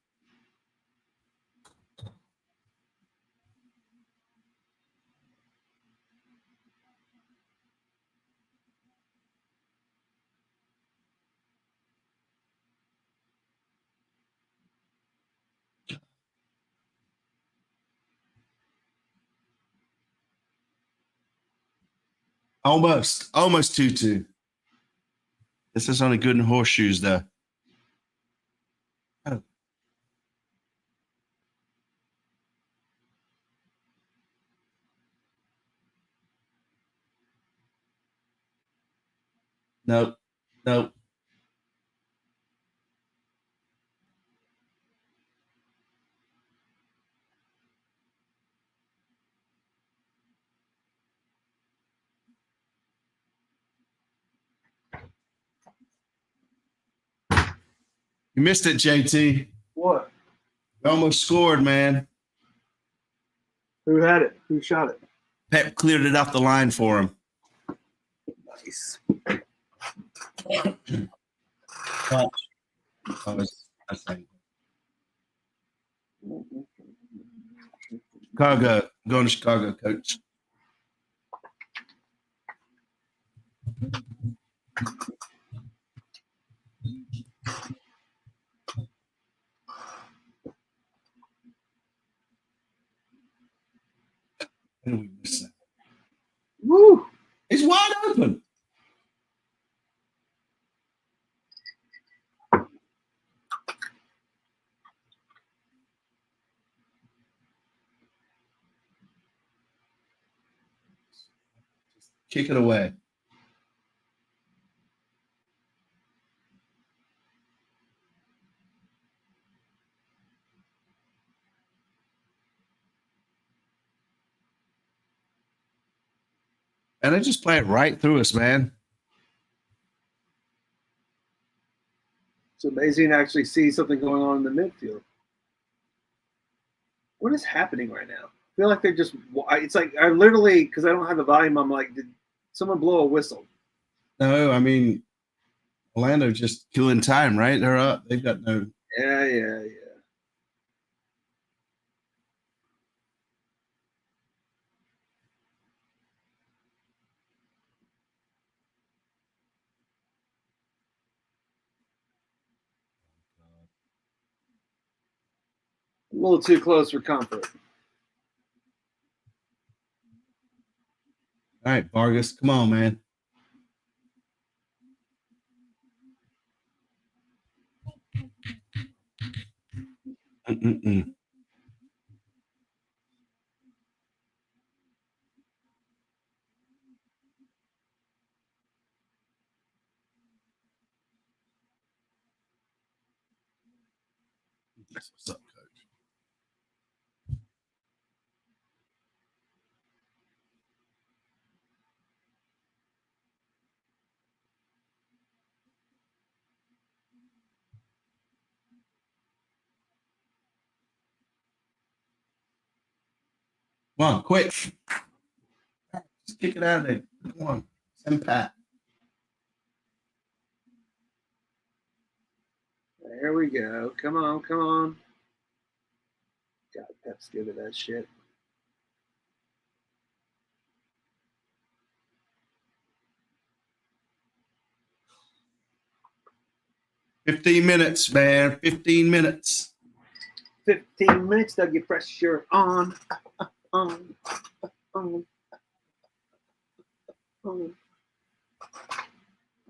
Almost 2-2. This is only good in horseshoes, though. Oh. Nope. Nope. You missed it, JT. What? You almost scored, man. Who had it? Who shot it? Pep cleared it off the line for him. Nice. Chicago. Going to Chicago, coach. How do we miss that? Woo! It's wide open. Kick it away. And they just play it right through us, man. It's amazing to actually see something going on in the midfield. What is happening right now? I feel like they're just, it's like I literally, because I don't have the volume, I'm like, did someone blow a whistle? No, I mean, Orlando just killing time, right? They're up. They've got no. Yeah. A little too close for comfort. All right, Vargas, come on, man. Mm-mm-mm. That's what's up, coach. Come on, quick. Just kick it out of there. Come on. Send Pat. There we go. Come on. God, Pep's good at that shit. $15 minutes, man. 15 minutes. 15 minutes to get pressure on.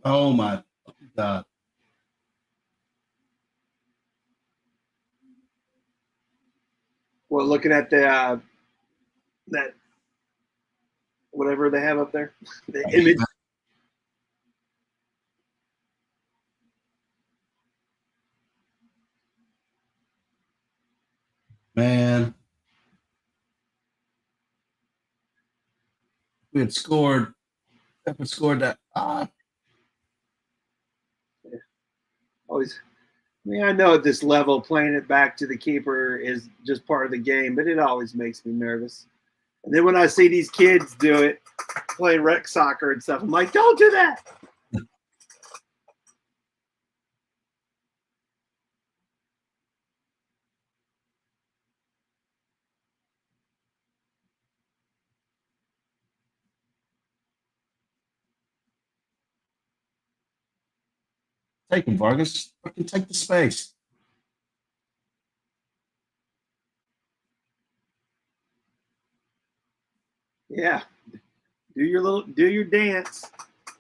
Oh, my God. Well, looking at the that whatever they have up there, the image. Man, we had scored. If we scored that, Always. I mean, I know at this level, playing it back to the keeper is just part of the game, but it always makes me nervous. And then when I see these kids do it, playing rec soccer and stuff, I'm like, don't do that. take him, Vargas. Fucking take the space. Yeah. Do your dance.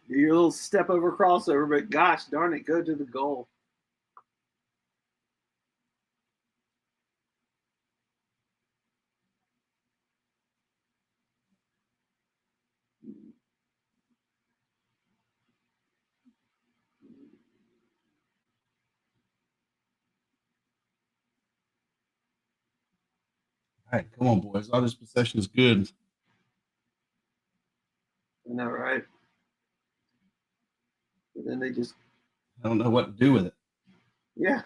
Do your little step over crossover, but gosh darn it, go to the goal. All right, come on, boys. All this possession is good. I know, right? But then they just, I don't know what to do with it. yeah.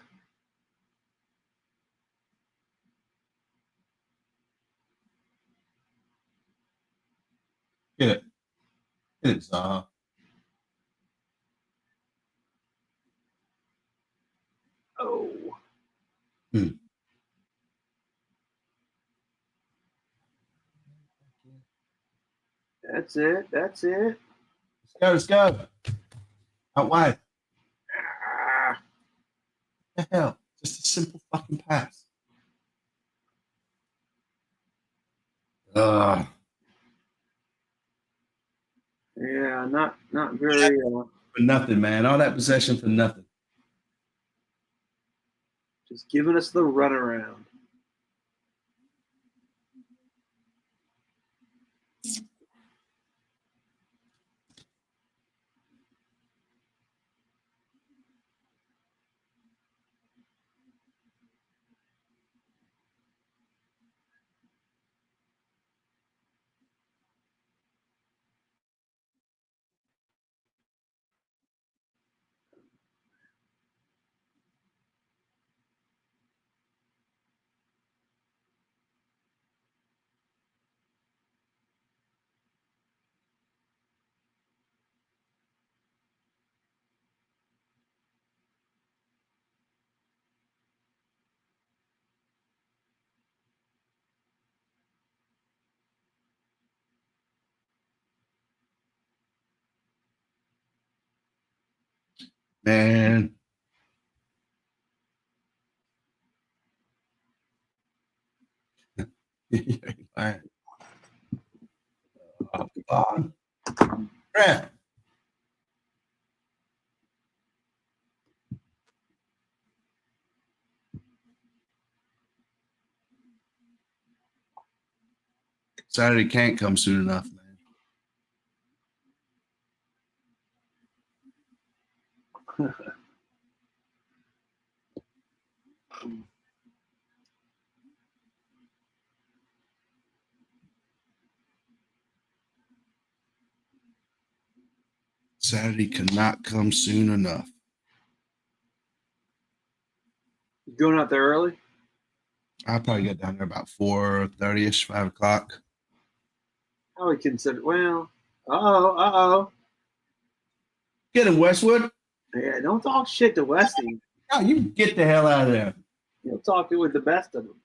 Get it. Get it, Zaha. Oh. Hmm. That's it. That's it. Let's go. Out wide. Ah. What the hell? Just a simple fucking pass. Yeah, not very. For nothing, man. All that possession for nothing. Just giving us the runaround. Man. All right. Oh, come on. Brad. Saturday can't come soon enough, man. Saturday cannot come soon enough. You going out there early? I'll probably get down there about 4:30ish, 5 o'clock. I would consider. Well, uh oh. Get him, Westwood. Yeah, don't talk shit to Westy. No, you get the hell out of there. You'll talk it with the best of them.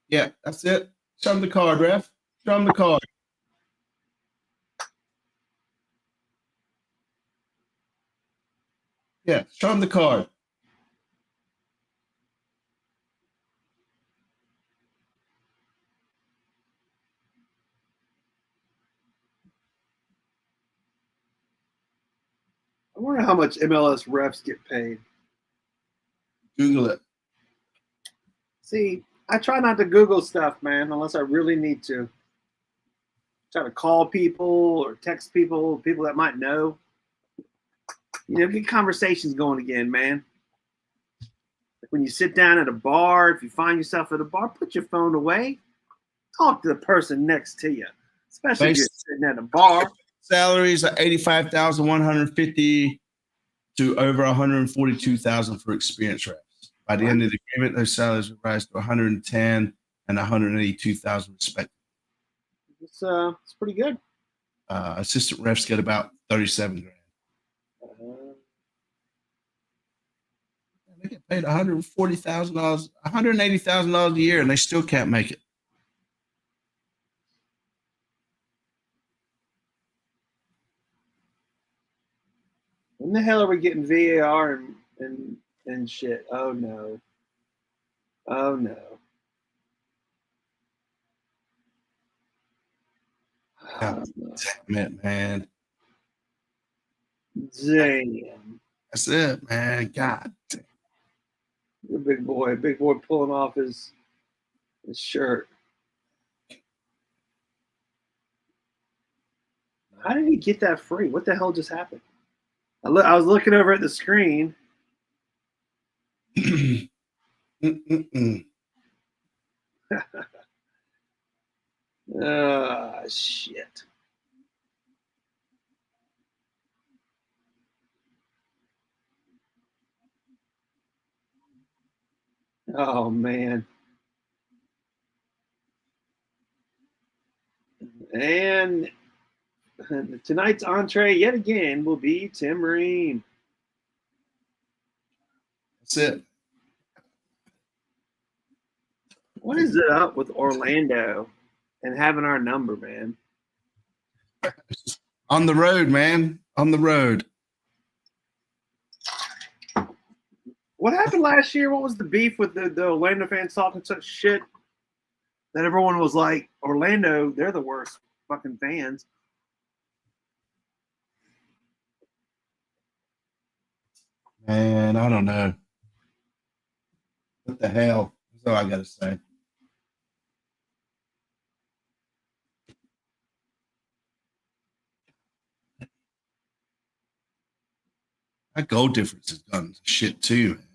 Yeah, that's it. Show him the card, ref. Show him the card. Yeah, show him the card. wonder how much MLS refs get paid. Google it. See, I try not to Google stuff, man, unless I really need to. Try to call people or text people that might know. Get conversations going again, man. Like when you sit down at a bar, if you find yourself at a bar, put your phone away. Talk to the person next to you, especially if you're sitting at a bar. Salaries are 85,150 to over 142,000 for experienced reps. By the end of the agreement, those salaries will rise to 110 and 182,000 respectively. It's pretty good. Assistant refs get about 37 grand. They get paid $140,000, $180,000 a year, and they still can't make it. When the hell are we getting VAR and shit? Oh no. Oh no. God damn it, man. Damn. That's it, man. God damn. You're a big boy pulling off his shirt. How did he get that free? What the hell just happened? I was looking over at the screen. Shit. Oh man. And tonight's entree yet again will be Timurine. That's it. What is it up with Orlando and having our number, man? On the road, man. On the road. What happened last year? What was the beef with the Orlando fans talking such shit that everyone was like, Orlando, they're the worst fucking fans. Man, I don't know. What the hell? That's all I got to say. That goal difference has gone to shit too, man.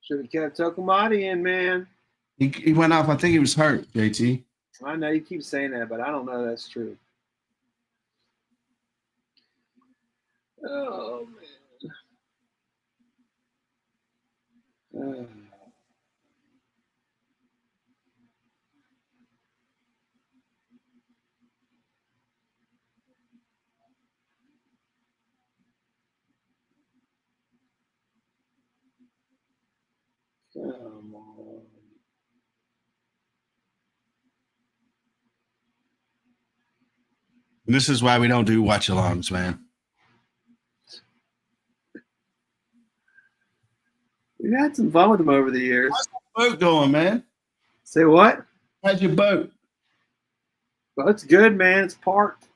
Should have kept Tokumati in, man. He went off. I think he was hurt, JT. I know you keep saying that, but I don't know that's true. Oh, man. Come on. And this is why we don't do watch alongs, man. We've had some fun with them over the years. How's the boat going, man? Say what? How's your boat? Well, it's good, man. It's parked.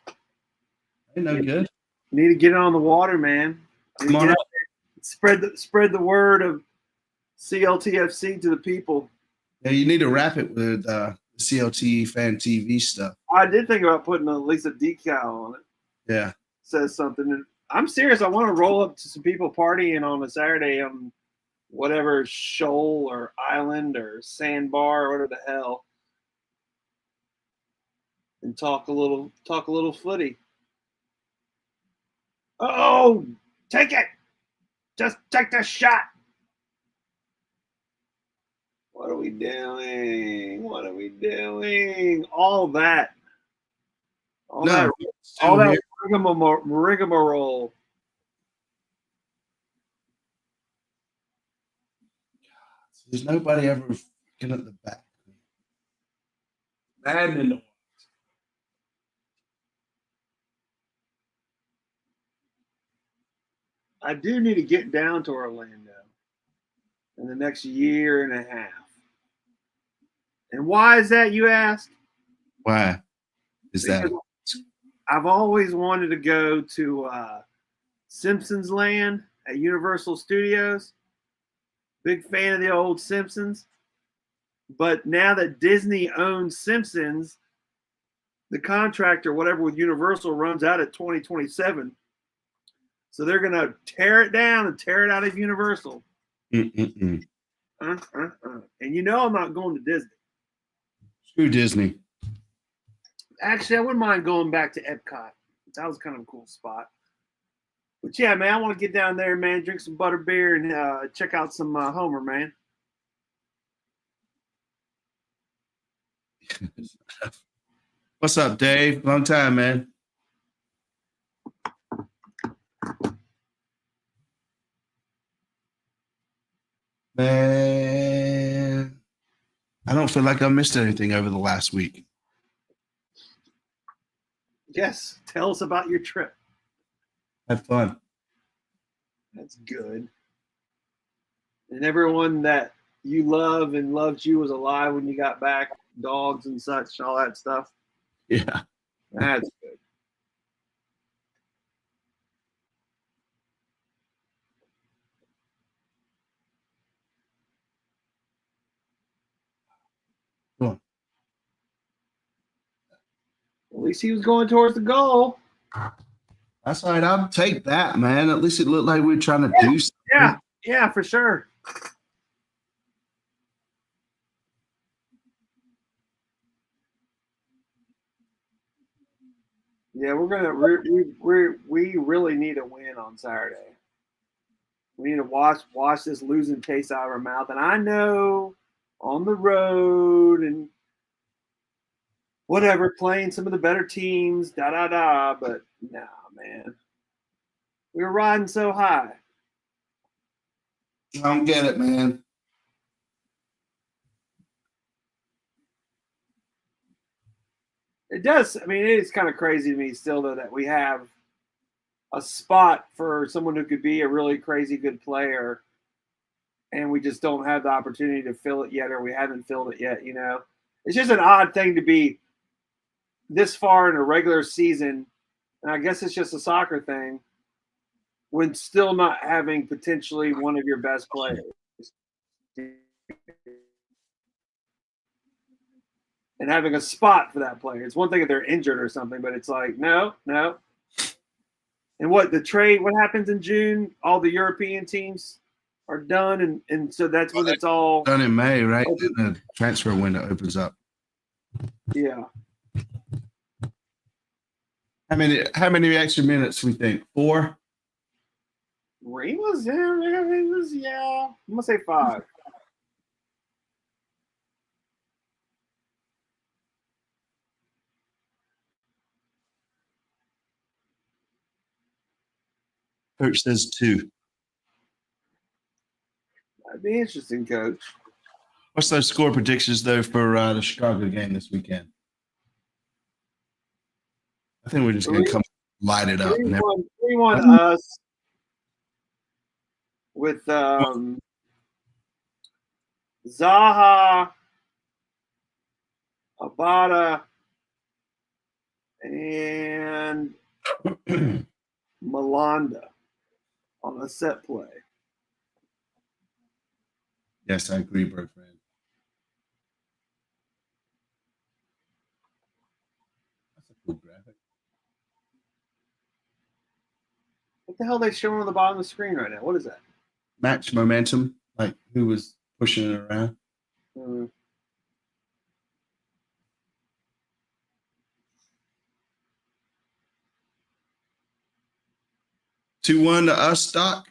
Ain't no good. Need to get it on the water, man. Come on up. Spread the word of CLTFC to the people. Yeah, you need to wrap it with CLT fan TV stuff. I did think about putting at least a decal on it. Yeah. Says something. And I'm serious. I want to roll up to some people partying on a Saturday on whatever shoal or island or sandbar or whatever the hell, and talk a little footy. Oh, take it! Just take the shot. What are we doing? What are we doing? All that rigmarole. There's nobody ever fucking at the back. Maddening. I do need to get down to Orlando in the next year and a half. And why is that, you ask? Why is that? Because I've always wanted to go to Simpsons Land at Universal Studios. Big fan of the old Simpsons. But now that Disney owns Simpsons, the contract or whatever with Universal runs out at 2027. So they're going to tear it down and tear it out of Universal. And you know I'm not going to Disney. Screw Disney. Actually, I wouldn't mind going back to Epcot. That was kind of a cool spot. But yeah, man, I want to get down there, man, drink some butterbeer and check out some Homer, man. What's up, Dave? Long time, man. Man, I don't feel like I missed anything over the last week. Yes, tell us about your trip. Had fun. That's good. And everyone that you love and loved you was alive when you got back, dogs and such, all that stuff. Yeah. That's good. Come on. At least he was going towards the goal. That's all right. I'll take that, man. At least it looked like we were trying to do something. Yeah, for sure. Yeah, we really need a win on Saturday. We need to wash this losing taste out of our mouth. And I know on the road and whatever, playing some of the better teams, but nah, man. We were riding so high. I don't get it, man. It does. I mean, it is kind of crazy to me still, though, that we have a spot for someone who could be a really crazy good player, and we just don't have the opportunity to fill it yet, or we haven't filled it yet, you know? It's just an odd thing to be this far in a regular season, and I guess it's just a soccer thing, when still not having potentially one of your best players. And having a spot for that player. It's one thing if they're injured or something, but it's like, no. And what happens in June? All the European teams are done, and so that's when it's all done in May, right? And the transfer window opens up. Yeah. How many extra minutes we think? 4? He was, yeah. I'm gonna say 5. Coach says 2. That'd be interesting, Coach. What's those score predictions though for the Chicago game this weekend? I think we're just gonna come light it up. 3-1 us with Zaha, Abada, and Malanda on a set play. Yes, I agree, bro, friend. That's a cool graphic. What the hell are they showing on the bottom of the screen right now? What is that? Match momentum, like who was pushing it around. 2-1 to us, Doc.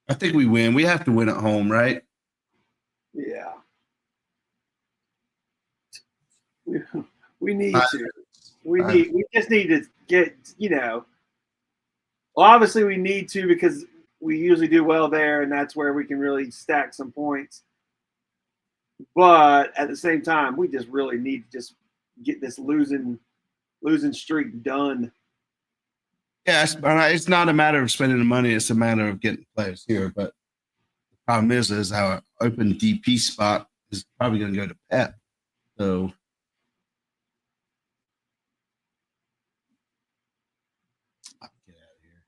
I think we win. We have to win at home, right? Yeah. We need to. We just need to get, well, obviously we need to because we usually do well there, and that's where we can really stack some points. But at the same time, we just really need to just get this losing streak done. Yeah, it's not a matter of spending the money; it's a matter of getting players here. But the problem is our open DP spot is probably going to go to Pep. So get out of here.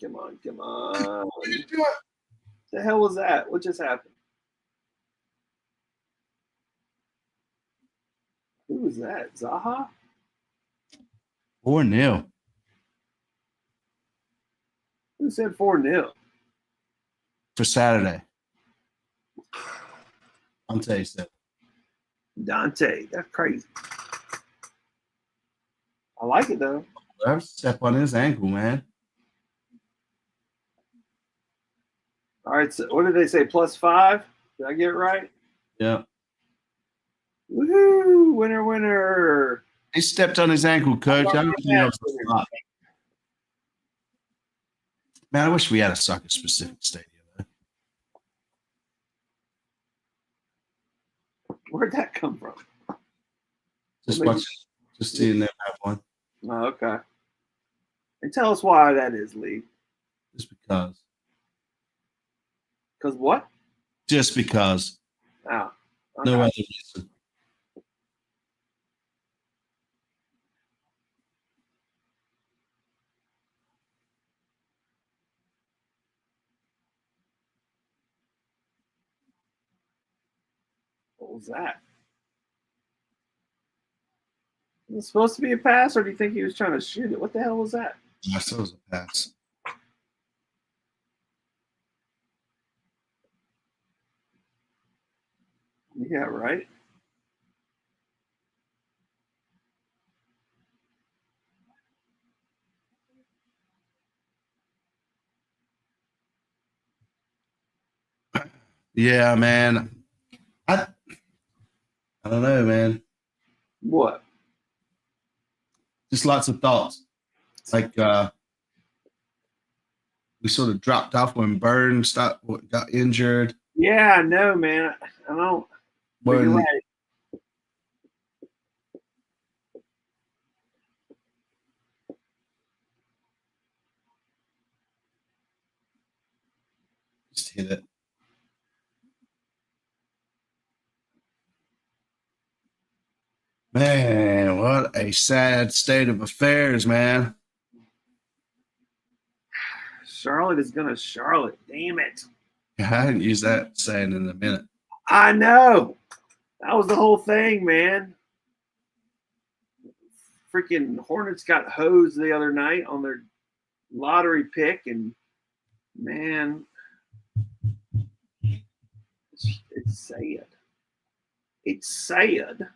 Come on. What the hell was that? What just happened? Who was that? Zaha? 4-0. Who said 4-0? For Saturday. Dante said. Dante. That's crazy. I like it though. Step on his ankle, man. All right, so what did they say? +5? Did I get it right? Yeah. Woohoo! Winner. He stepped on his ankle, coach. I don't think that was a lot. Man, I wish we had a soccer specific stadium. Where'd that come from? Just seeing them have one. Oh, okay. And tell us why that is, Lee. Just because. Because what? Just because. Oh, okay. No other reason. What was that? Was it supposed to be a pass, or do you think he was trying to shoot it? What the hell was that? I saw it was a pass. Yeah, right. Yeah, man. I don't know, man. What? Just lots of thoughts. Like we sort of dropped off when Burns got injured. Yeah, I know, man. I don't. But you're right. Just hit it. Man, what a sad state of affairs, man. Charlotte is going to Charlotte. Damn it. I hadn't used that saying in a minute. I know. That was the whole thing, man. Freaking Hornets got hosed the other night on their lottery pick, and man, it's sad. It's sad.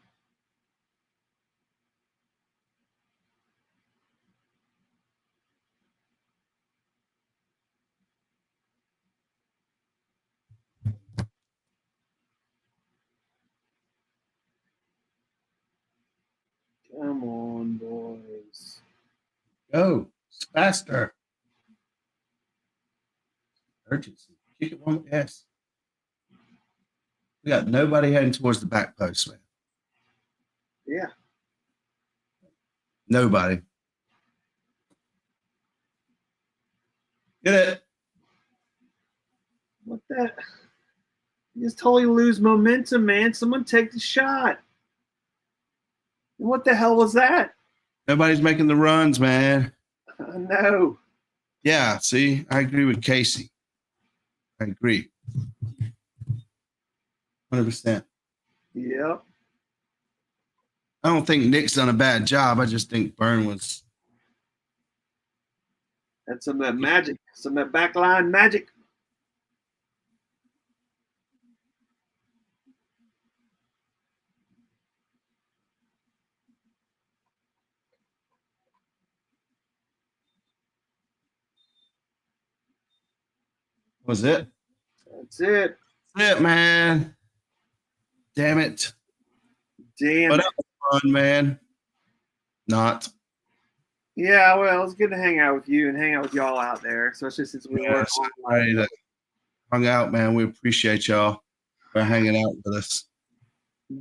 Come on, boys. Go. It's faster. Urgency. Kick it one yes. We got nobody heading towards the back post, man. Yeah. Nobody. Get it. What the? You just totally lose momentum, man. Someone take the shot. What the hell was that? Nobody's making the runs, man. I know. Yeah, see, I agree with Casey. I agree. 100%. Yep. I don't think Nick's done a bad job. I just think Byrne was. That's some of that magic. Some of that backline magic. Was it? That's it. That's it, man. Damn it. Damn. But that was fun, man. Not. Yeah, well, it's good to hang out with you and hang out with y'all out there, especially since we work Everybody that hung out, man. We appreciate y'all for hanging out with us.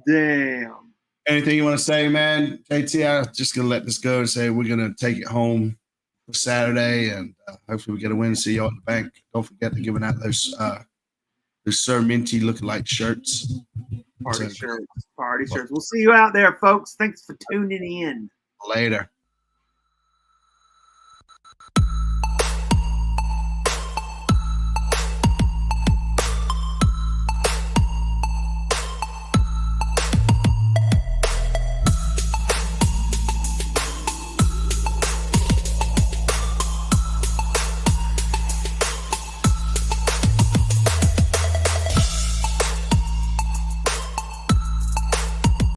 Damn. Anything you want to say, man? JT, I'm just gonna let this go and say we're gonna take it home for Saturday, and hopefully we get a win. See y'all at the bank. Don't forget to giving out those Sir Minty lookalike shirts. Party shirts. We'll see you out there, folks. Thanks for tuning in. Later.